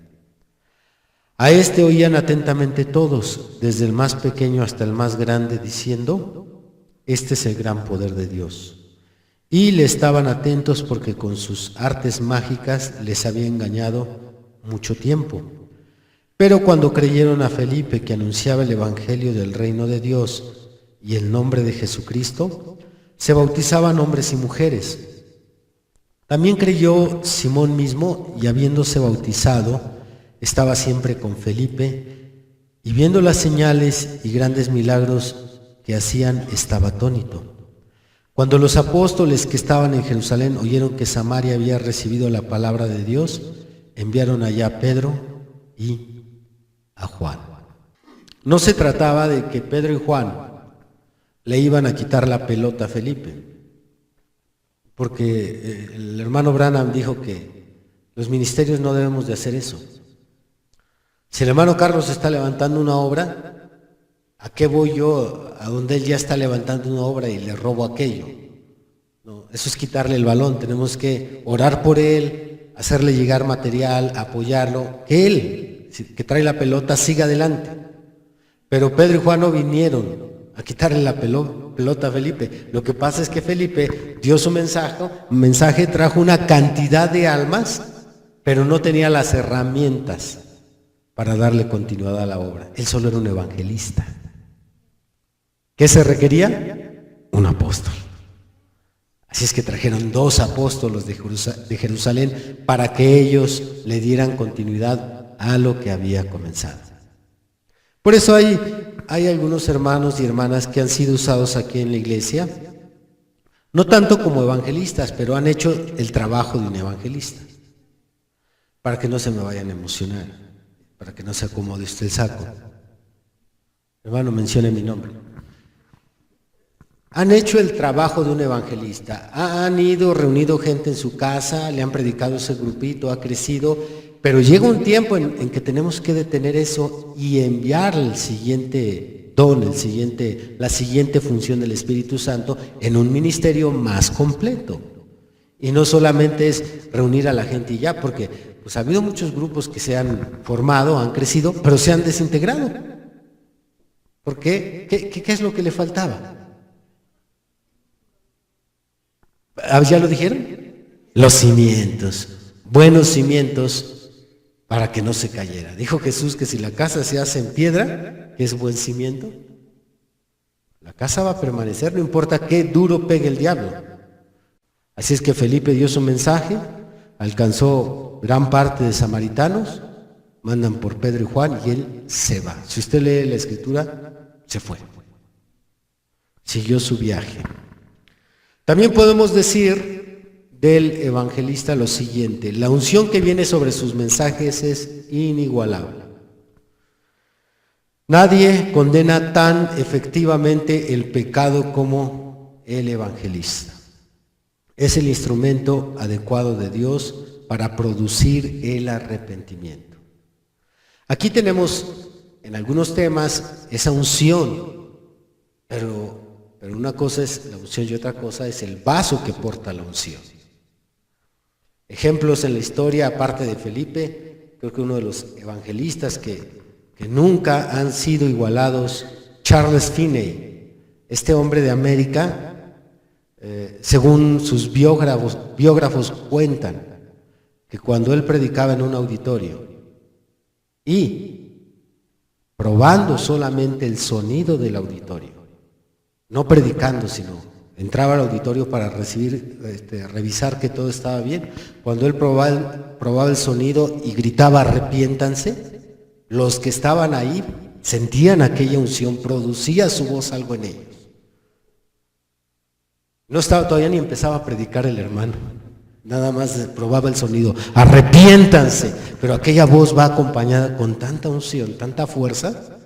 A este oían atentamente todos, desde el más pequeño hasta el más grande, diciendo: este es el gran poder de Dios. Y le estaban atentos porque con sus artes mágicas les había engañado mucho tiempo. Pero cuando creyeron a Felipe, que anunciaba el evangelio del reino de Dios y el nombre de Jesucristo, se bautizaban hombres y mujeres. También creyó Simón mismo, y habiéndose bautizado, estaba siempre con Felipe, y viendo las señales y grandes milagros que hacían, estaba atónito. Cuando los apóstoles que estaban en Jerusalén oyeron que Samaria había recibido la palabra de Dios, enviaron allá a Pedro y a Juan. No se trataba de que Pedro y Juan le iban a quitar la pelota a Felipe, porque el hermano Branham dijo que los ministerios no debemos de hacer eso. Si el hermano Carlos está levantando una obra, ¿a qué voy yo a donde él ya está levantando una obra y le robo aquello? No, eso es quitarle el balón. Tenemos que orar por él, hacerle llegar material, apoyarlo, que él, que trae la pelota, siga adelante. Pero Pedro y Juan no vinieron a quitarle la pelota a Felipe. Lo que pasa es que Felipe dio su mensaje, trajo una cantidad de almas, pero no tenía las herramientas para darle continuidad a la obra. Él solo era un evangelista. ¿Qué se requería? Un apóstol. Así es que trajeron 2 apóstoles de Jerusalén para que ellos le dieran continuidad a lo que había comenzado. Por eso hay algunos hermanos y hermanas que han sido usados aquí en la iglesia, no tanto como evangelistas, pero han hecho el trabajo de un evangelista, para que no se me vayan a emocionar, para que no se acomode usted el saco. Hermano, mencione mi nombre. Han hecho el trabajo de un evangelista, han ido, reunido gente en su casa, le han predicado ese grupito, ha crecido, Pero llega un tiempo en que tenemos que detener eso y enviar el siguiente don, la siguiente función del Espíritu Santo en un ministerio más completo. Y no solamente es reunir a la gente y ya, porque pues, ha habido muchos grupos que se han formado, han crecido, pero se han desintegrado. ¿Por qué? ¿Qué es lo que le faltaba? ¿Ya lo dijeron? Los cimientos, buenos cimientos para que no se cayera. Dijo Jesús que si la casa se hace en piedra, que es buen cimiento, la casa va a permanecer, no importa qué duro pegue el diablo. Así es que Felipe dio su mensaje, alcanzó gran parte de samaritanos, mandan por Pedro y Juan y él se va. Si usted lee la escritura, se fue. Siguió su viaje. También podemos decir del evangelista lo siguiente: la unción que viene sobre sus mensajes es inigualable. Nadie condena tan efectivamente el pecado como el evangelista. Es el instrumento adecuado de Dios para producir el arrepentimiento. Aquí tenemos en algunos temas esa unción, pero una cosa es la unción y otra cosa es el vaso que porta la unción. Ejemplos en la historia, aparte de Felipe, creo que uno de los evangelistas que nunca han sido igualados, Charles Finney, este hombre de América, según sus biógrafos cuentan que cuando él predicaba en un auditorio y probando solamente el sonido del auditorio, no predicando, sino entraba al auditorio para revisar que todo estaba bien, cuando él probaba el sonido y gritaba arrepiéntanse, los que estaban ahí sentían aquella unción, producía su voz algo en ellos. No estaba, todavía ni empezaba a predicar el hermano, nada más probaba el sonido, arrepiéntanse, pero aquella voz va acompañada con tanta unción, tanta fuerza,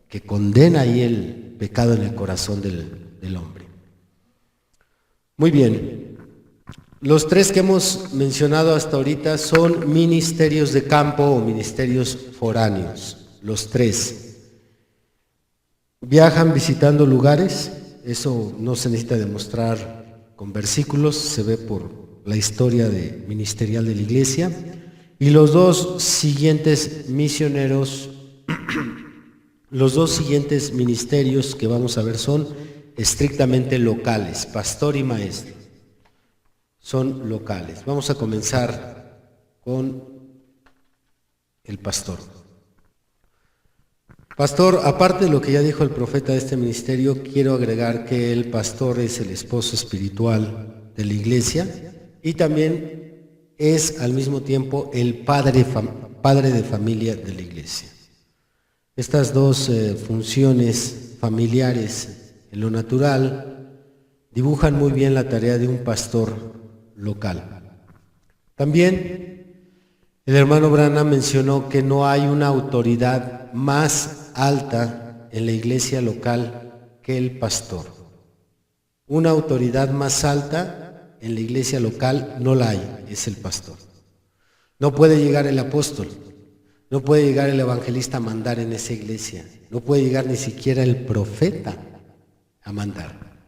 que condena ahí el pecado en el corazón del hombre. Muy bien, los tres que hemos mencionado hasta ahorita son ministerios de campo o ministerios foráneos, los tres. Viajan visitando lugares, eso no se necesita demostrar con versículos, se ve por la historia ministerial de la iglesia. Y los dos siguientes misioneros, los dos siguientes ministerios que vamos a ver son estrictamente locales, pastor y maestro. Son locales. Vamos a comenzar con el pastor. Pastor, aparte de lo que ya dijo el profeta de este ministerio, quiero agregar que el pastor es el esposo espiritual de la iglesia y también es al mismo tiempo el padre de familia de la iglesia. Estas dos funciones familiares en lo natural dibujan muy bien la tarea de un pastor local. También el hermano Branham mencionó que no hay una autoridad más alta en la iglesia local que el pastor. Una autoridad más alta en la iglesia local no la hay, es el pastor. No puede llegar el apóstol, no puede llegar el evangelista a mandar en esa iglesia, no puede llegar ni siquiera el profeta a mandar.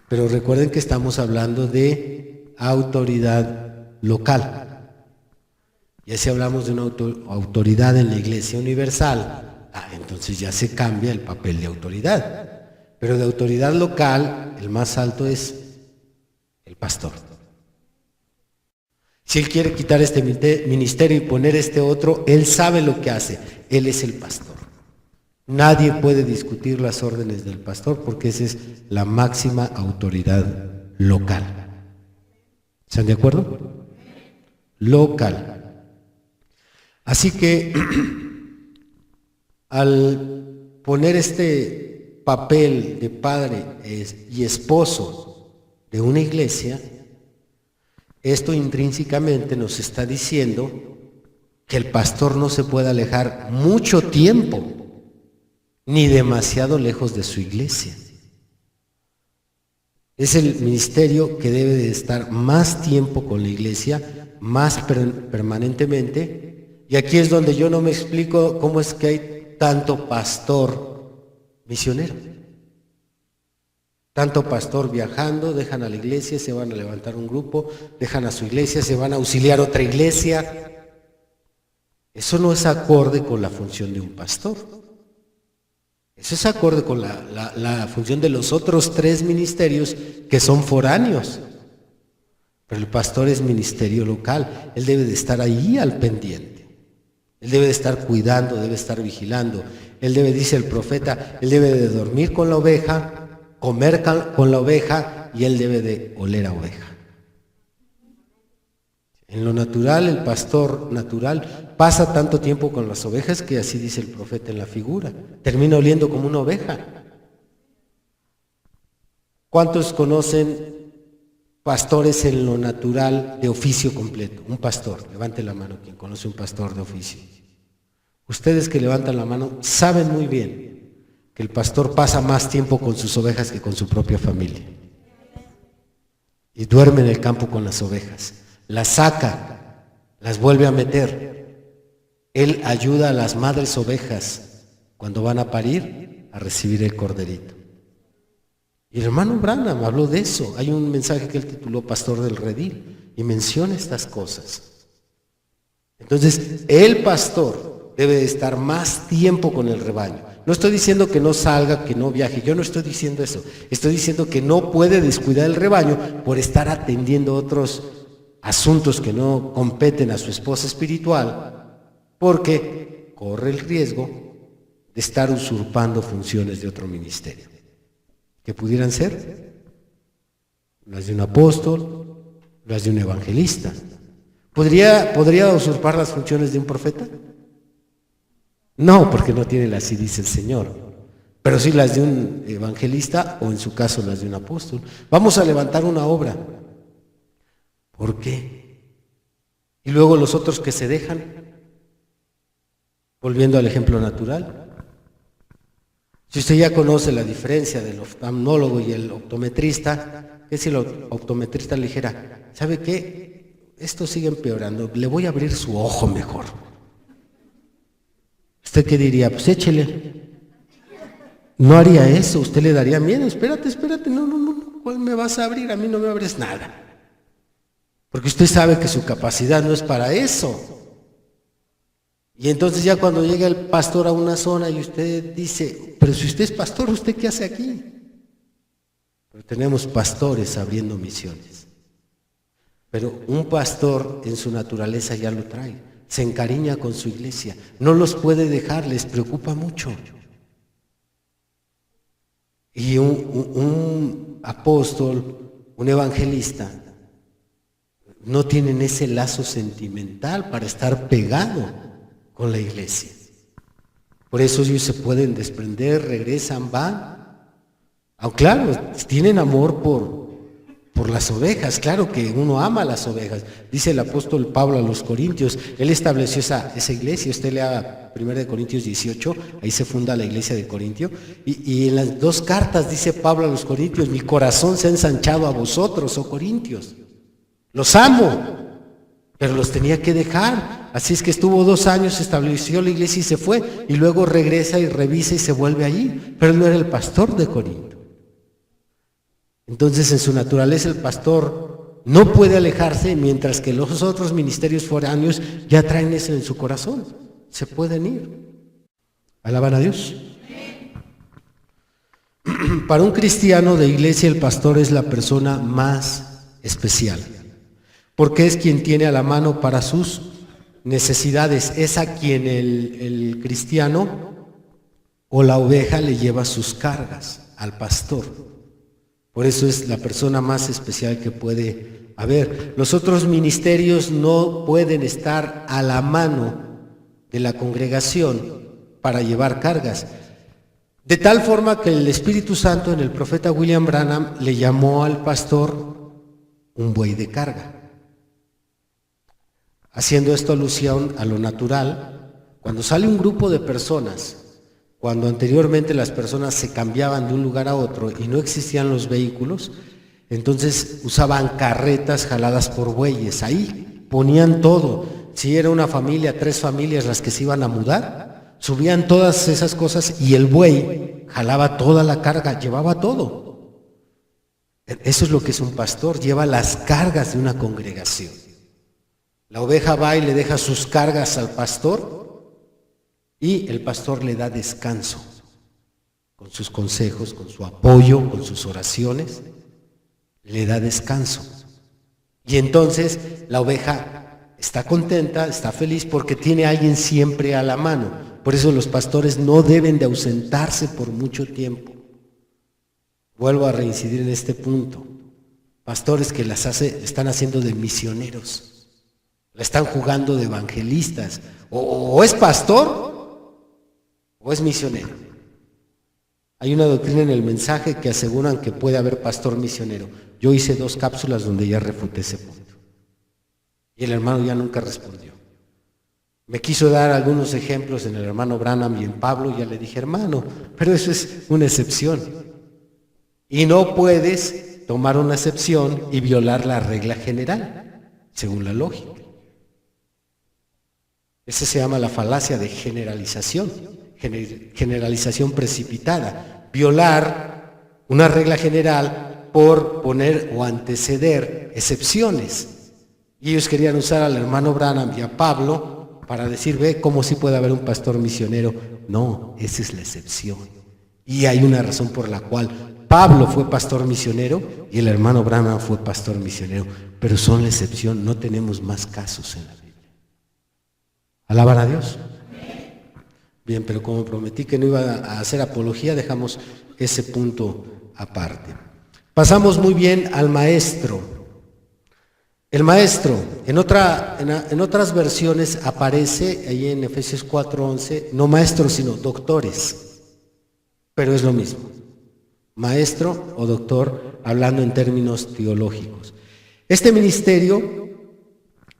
Pero recuerden que estamos hablando de autoridad local. Ya si hablamos de una autoridad en la iglesia universal, entonces ya se cambia el papel de autoridad. Pero de autoridad local, el más alto es el pastor. Si él quiere quitar este ministerio y poner este otro, él sabe lo que hace. Él es el pastor. Nadie puede discutir las órdenes del pastor porque esa es la máxima autoridad local. ¿Están de acuerdo? Local. Así que al poner este papel de padre y esposo de una iglesia, esto intrínsecamente nos está diciendo que el pastor no se puede alejar mucho tiempo ni demasiado lejos de su iglesia. Es el ministerio que debe de estar más tiempo con la iglesia, más permanentemente, Y aquí es donde yo no me explico cómo es que hay tanto pastor misionero. Tanto pastor viajando, dejan a la iglesia, se van a levantar un grupo, dejan a su iglesia, se van a auxiliar otra iglesia. Eso no es acorde con la función de un pastor. Eso es acorde con la función de los otros 3 ministerios que son foráneos. Pero el pastor es ministerio local, él debe de estar ahí al pendiente. Él debe de estar cuidando, debe estar vigilando. Él debe, dice el profeta, él debe de dormir con la oveja, comer con la oveja y él debe de oler a oveja. En lo natural, el pastor natural pasa tanto tiempo con las ovejas que así dice el profeta en la figura, termina oliendo como una oveja. ¿Cuántos conocen pastores en lo natural de oficio completo? Un pastor, levante la mano quien conoce un pastor de oficio. Ustedes que levantan la mano saben muy bien que el pastor pasa más tiempo con sus ovejas que con su propia familia. Y duerme en el campo con las ovejas, las saca, las vuelve a meter. Él ayuda a las madres ovejas cuando van a parir a recibir el corderito. Y el hermano Branham habló de eso. Hay un mensaje que él tituló Pastor del Redil y menciona estas cosas. Entonces, el pastor debe de estar más tiempo con el rebaño. No estoy diciendo que no salga, que no viaje, yo no estoy diciendo eso. Estoy diciendo que no puede descuidar el rebaño por estar atendiendo otros asuntos que no competen a su esposa espiritual, porque corre el riesgo de estar usurpando funciones de otro ministerio, que pudieran ser las de un apóstol, las de un evangelista. ¿Podría usurpar las funciones de un profeta? No, porque no tiene las, así dice el Señor, pero sí las de un evangelista o en su caso las de un apóstol. Vamos a levantar una obra. ¿Por qué? Y luego los otros que se dejan, volviendo al ejemplo natural. Si usted ya conoce la diferencia del oftalmólogo y el optometrista, ¿qué si el optometrista le dijera, ¿sabe qué? Esto sigue empeorando, le voy a abrir su ojo mejor. ¿Usted qué diría? Pues échele. No haría eso, usted le daría miedo. Espérate, no, ¿cuál me vas a abrir? A mí no me abres nada. Porque usted sabe que su capacidad no es para eso. Y entonces ya cuando llega el pastor a una zona y usted dice, pero si usted es pastor, ¿usted qué hace aquí? Pero tenemos pastores abriendo misiones. Pero un pastor en su naturaleza ya lo trae. Se encariña con su iglesia, no los puede dejar, les preocupa mucho. Y un apóstol, un evangelista, no tienen ese lazo sentimental para estar pegado con la iglesia. Por eso ellos se pueden desprender, regresan, van. Aunque claro, tienen amor por las ovejas, claro que uno ama a las ovejas. Dice el apóstol Pablo a los Corintios, él estableció esa iglesia. Usted lea 1 Corintios 18, ahí se funda la iglesia de Corintio, y en las 2 cartas dice Pablo a los Corintios, mi corazón se ha ensanchado a vosotros, oh Corintios, los amo, pero los tenía que dejar. Así es que estuvo 2 años, estableció la iglesia y se fue, y luego regresa y revisa y se vuelve allí, pero él no era el pastor de Corinto. Entonces, en su naturaleza el pastor no puede alejarse, mientras que los otros ministerios foráneos ya traen eso en su corazón. Se pueden ir. ¿Alaban a Dios? Para un cristiano de iglesia, el pastor es la persona más especial, porque es quien tiene a la mano para sus necesidades. Es a quien el cristiano o la oveja le lleva sus cargas, al pastor. Por eso es la persona más especial que puede haber. Los otros ministerios no pueden estar a la mano de la congregación para llevar cargas. De tal forma que el Espíritu Santo en el profeta William Branham le llamó al pastor un buey de carga. Haciendo esto alusión a lo natural, cuando sale un grupo de personas, cuando anteriormente las personas se cambiaban de un lugar a otro y no existían los vehículos, entonces usaban carretas jaladas por bueyes. Ahí ponían todo, si era una familia, 3 familias las que se iban a mudar, subían todas esas cosas y el buey jalaba toda la carga, llevaba todo. Eso es lo que es un pastor, lleva las cargas de una congregación. La oveja va y le deja sus cargas al pastor y el pastor le da descanso con sus consejos, con su apoyo, con sus oraciones, le da descanso. Y entonces la oveja está contenta, está feliz porque tiene a alguien siempre a la mano. Por eso los pastores no deben de ausentarse por mucho tiempo. Vuelvo a reincidir en este punto. Pastores que están haciendo de misioneros, la están jugando de evangelistas. O es pastor o es misionero. Hay una doctrina en el mensaje que aseguran que puede haber pastor misionero. Yo hice 2 cápsulas donde ya refuté ese punto. Y el hermano ya nunca respondió. Me quiso dar algunos ejemplos en el hermano Branham y en Pablo, y ya le dije, hermano, pero eso es una excepción. Y no puedes tomar una excepción y violar la regla general, según la lógica. Esa se llama la falacia de generalización, generalización precipitada. Violar una regla general por poner o anteceder excepciones. Y ellos querían usar al hermano Branham y a Pablo para decir, ve cómo sí puede haber un pastor misionero. No, esa es la excepción. Y hay una razón por la cual Pablo fue pastor misionero y el hermano Branham fue pastor misionero, pero son la excepción, no tenemos más casos en la Biblia. ¿Alaban a Dios? Bien, pero como prometí que no iba a hacer apología, dejamos ese punto aparte. Pasamos muy bien al maestro. El maestro, en otras versiones aparece, ahí en Efesios 4:11, no maestros, sino doctores, pero es lo mismo. Maestro o doctor, hablando en términos teológicos. Este ministerio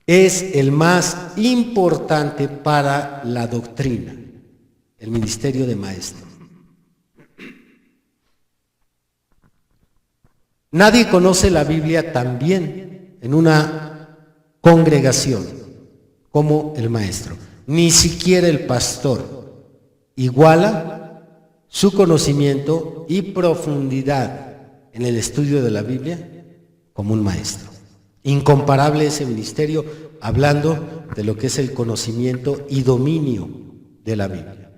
es el más importante para la doctrina, el ministerio de maestro. Nadie conoce la Biblia tan bien en una congregación como el maestro. Ni siquiera el pastor iguala su conocimiento y profundidad en el estudio de la Biblia como un maestro. Incomparable ese ministerio, hablando de lo que es el conocimiento y dominio de la Biblia.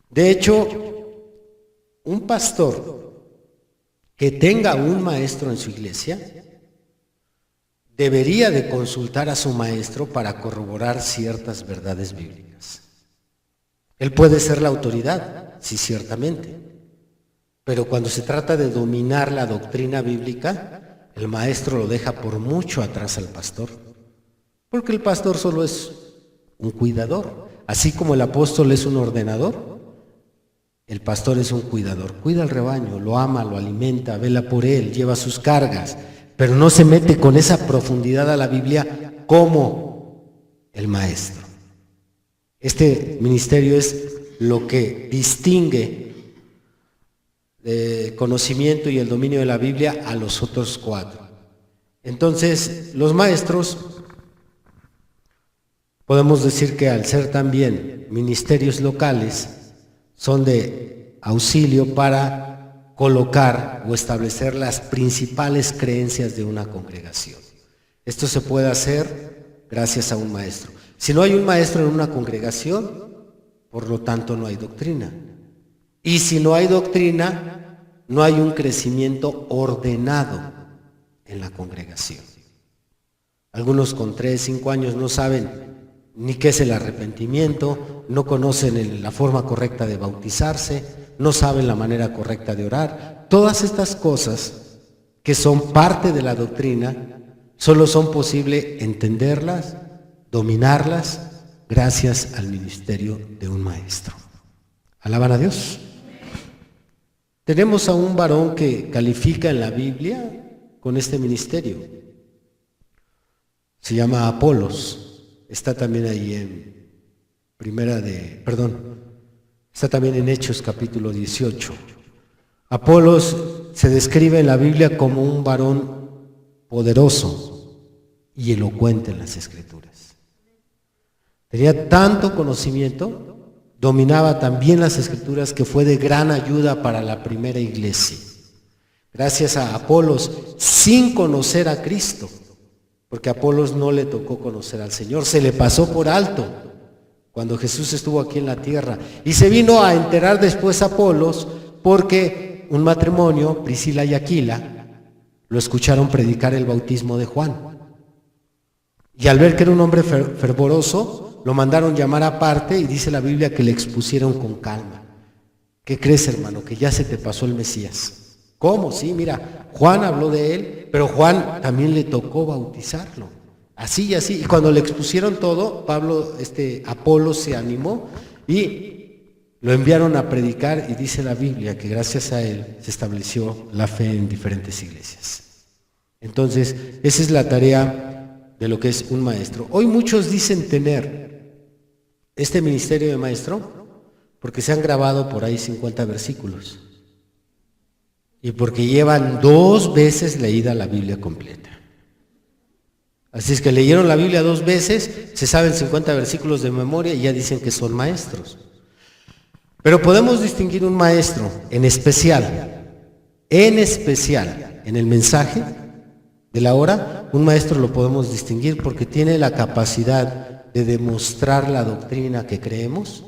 De hecho, un pastor que tenga un maestro en su iglesia debería de consultar a su maestro para corroborar ciertas verdades bíblicas. Él puede ser la autoridad, sí, ciertamente, pero cuando se trata de dominar la doctrina bíblica, el maestro lo deja por mucho atrás al pastor, porque el pastor solo es un cuidador, así como el apóstol es un ordenador. El pastor es un cuidador, cuida al rebaño, lo ama, lo alimenta, vela por él, lleva sus cargas, pero no se mete con esa profundidad a la Biblia como el maestro. Este ministerio es lo que distingue el conocimiento y el dominio de la Biblia a los otros 4. Entonces, los maestros, podemos decir que al ser también ministerios locales, son de auxilio para colocar o establecer las principales creencias de una congregación. Esto se puede hacer gracias a un maestro. Si no hay un maestro en una congregación, por lo tanto no hay doctrina. Y si no hay doctrina, no hay un crecimiento ordenado en la congregación. Algunos con 3, 5 años no saben ni qué es el arrepentimiento, no conocen la forma correcta de bautizarse, no saben la manera correcta de orar. Todas estas cosas que son parte de la doctrina, solo son posible entenderlas, dominarlas, gracias al ministerio de un maestro. ¿Alaban a Dios? Tenemos a un varón que califica en la Biblia con este ministerio. Se llama Apolos. Está también ahí está también en Hechos capítulo 18. Apolos se describe en la Biblia como un varón poderoso y elocuente en las Escrituras. Tenía tanto conocimiento, dominaba también las Escrituras, que fue de gran ayuda para la primera iglesia. Gracias a Apolos, sin conocer a Cristo, porque a Apolos no le tocó conocer al Señor, se le pasó por alto cuando Jesús estuvo aquí en la tierra. Y se vino a enterar después Apolos porque un matrimonio, Priscila y Aquila, lo escucharon predicar el bautismo de Juan. Y al ver que era un hombre fervoroso, lo mandaron llamar aparte y dice la Biblia que le expusieron con calma. ¿Qué crees, hermano? Que ya se te pasó el Mesías. ¿Cómo? Sí, mira, Juan habló de él, pero Juan también le tocó bautizarlo. Así y así. Y cuando le expusieron todo, Apolos se animó y lo enviaron a predicar, y dice la Biblia que gracias a él se estableció la fe en diferentes iglesias. Entonces, esa es la tarea de lo que es un maestro. Hoy muchos dicen tener este ministerio de maestro porque se han grabado por ahí 50 versículos y porque llevan 2 veces leída la Biblia completa. Así es que leyeron la Biblia 2 veces, se saben 50 versículos de memoria y ya dicen que son maestros. Pero podemos distinguir un maestro en especial, en el mensaje de la hora. Un maestro lo podemos distinguir porque tiene la capacidad de demostrar la doctrina que creemos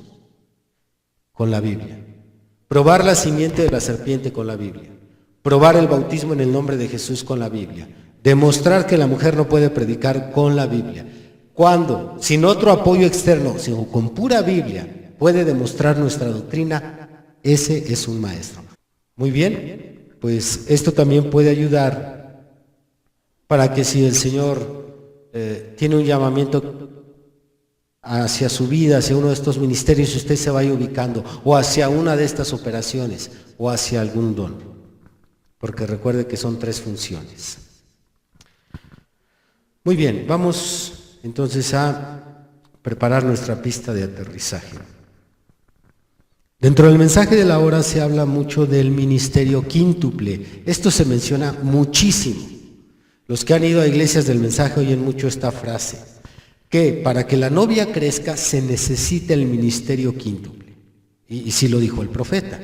con la Biblia, probar la simiente de la serpiente con la Biblia, probar el bautismo en el nombre de Jesús con la Biblia, demostrar que la mujer no puede predicar con la Biblia. Cuando, sin otro apoyo externo, sino con pura Biblia, puede demostrar nuestra doctrina, ese es un maestro. Muy bien, pues esto también puede ayudar para que si el Señor tiene un llamamiento hacia su vida, hacia uno de estos ministerios, usted se vaya ubicando, o hacia una de estas operaciones, o hacia algún don, porque recuerde que son 3 funciones. Muy bien, vamos entonces a preparar nuestra pista de aterrizaje. Dentro del mensaje de la hora se habla mucho del ministerio quíntuple. Esto se menciona muchísimo. Los que han ido a iglesias del mensaje oyen mucho esta frase, que para que la novia crezca se necesita el ministerio quíntuple. Y sí lo dijo el profeta,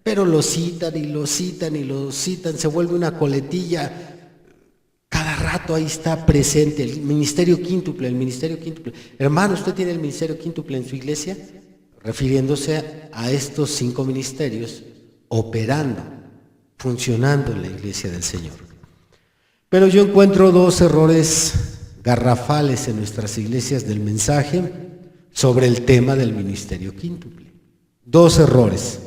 pero lo citan y lo citan y lo citan, se vuelve una coletilla. Cada rato ahí está presente el ministerio quíntuple, el ministerio quíntuple. Hermano, ¿usted tiene el ministerio quíntuple en su iglesia? Refiriéndose a estos 5 ministerios operando, funcionando en la iglesia del Señor. Pero yo encuentro 2 errores garrafales en nuestras iglesias del mensaje sobre el tema del ministerio quíntuple. 2 errores.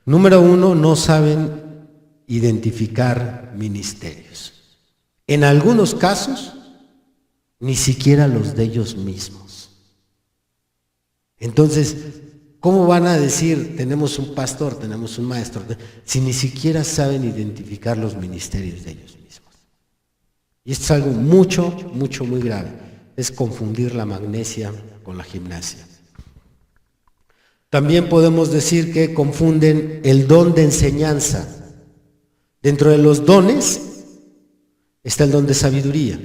Número 1, no saben identificar ministerios. En algunos casos, ni siquiera los de ellos mismos. Entonces, ¿cómo van a decir, tenemos un pastor, tenemos un maestro, si ni siquiera saben identificar los ministerios de ellos mismos? Y esto es algo muy grave. Es confundir la magnesia con la gimnasia. También podemos decir que confunden el don de enseñanza. Dentro de los dones está el don de sabiduría.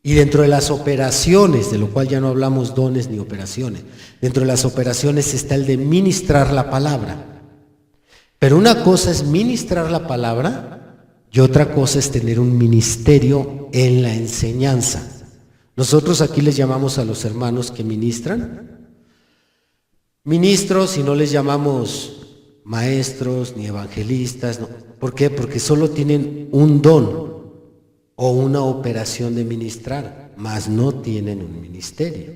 Y dentro de las operaciones, de lo cual ya no hablamos dones ni operaciones, dentro de las operaciones está el de ministrar la palabra. Pero una cosa es ministrar la palabra y otra cosa es tener un ministerio en la enseñanza. Nosotros aquí les llamamos a los hermanos que ministran ministros, y no les llamamos maestros ni evangelistas. No. ¿Por qué? Porque solo tienen un don o una operación de ministrar, mas no tienen un ministerio.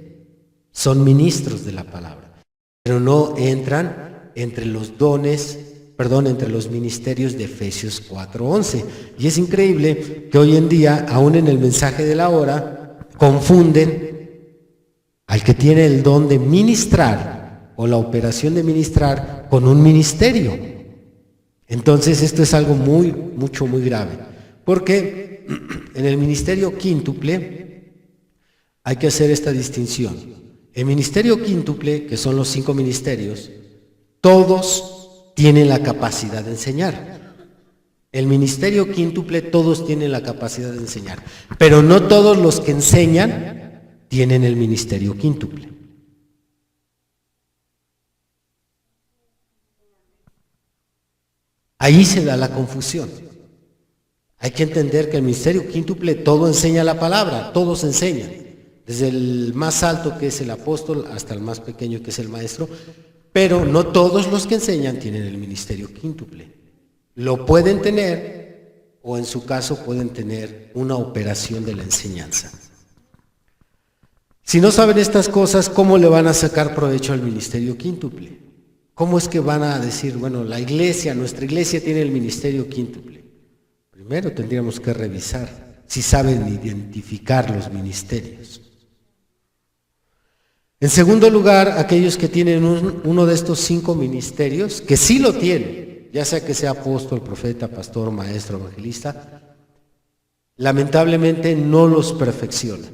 Son ministros de la palabra, pero no entran entre los entre los ministerios de Efesios 4:11. Y es increíble que hoy en día, aún en el mensaje de la hora, confunden al que tiene el don de ministrar o la operación de ministrar con un ministerio. Entonces esto es algo muy grave, porque en el ministerio quíntuple hay que hacer esta distinción. El ministerio quíntuple, que son los 5 ministerios, todos tienen la capacidad de enseñar. El ministerio quíntuple, todos tienen la capacidad de enseñar, pero no todos los que enseñan tienen el ministerio quíntuple. Ahí se da la confusión. Hay que entender que el ministerio quíntuple todo enseña la palabra, todos enseñan, desde el más alto que es el apóstol hasta el más pequeño que es el maestro, pero no todos los que enseñan tienen el ministerio quíntuple. Lo pueden tener o en su caso pueden tener una operación de la enseñanza. Si no saben estas cosas, ¿cómo le van a sacar provecho al ministerio quíntuple? ¿Cómo es que van a decir, bueno, nuestra iglesia tiene el ministerio quíntuple? Primero tendríamos que revisar si saben identificar los ministerios. En segundo lugar, aquellos que tienen uno de estos 5 ministerios, que sí lo tienen, ya sea que sea apóstol, profeta, pastor, maestro, evangelista, lamentablemente no los perfeccionan.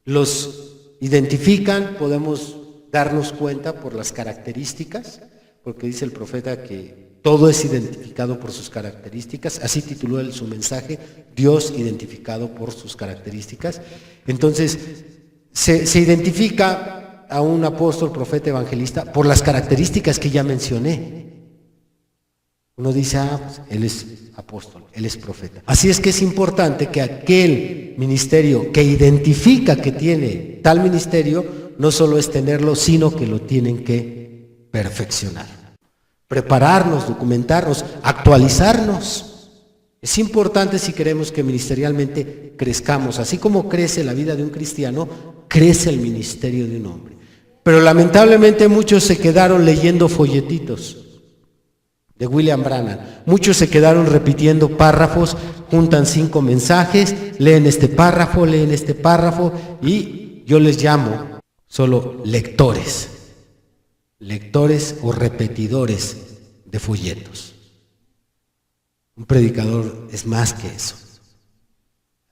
Los identifican, podemos darnos cuenta por las características, porque dice el profeta que todo es identificado por sus características, así tituló él su mensaje, Dios identificado por sus características. Entonces, se identifica a un apóstol, profeta, evangelista por las características que ya mencioné. Uno dice, pues, él es apóstol, él es profeta. Así es que es importante que aquel ministerio que identifica que tiene tal ministerio, no solo es tenerlo, sino que lo tienen que perfeccionar. Prepararnos, documentarnos, actualizarnos. Es importante si queremos que ministerialmente crezcamos. Así como crece la vida de un cristiano, crece el ministerio de un hombre. Pero lamentablemente muchos se quedaron leyendo folletitos de William Branham. Muchos se quedaron repitiendo párrafos, juntan 5 mensajes, leen este párrafo y yo les llamo solo lectores o repetidores de folletos. Un predicador es más que eso.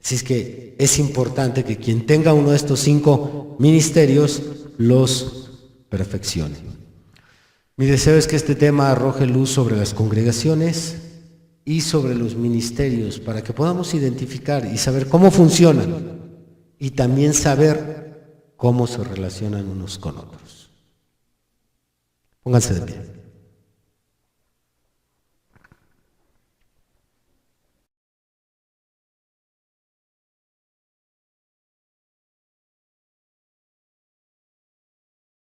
Así es que es importante que quien tenga uno de estos 5 ministerios los perfeccione. Mi deseo es que este tema arroje luz sobre las congregaciones y sobre los ministerios para que podamos identificar y saber cómo funcionan y también saber cómo se relacionan unos con otros. Pónganse de pie.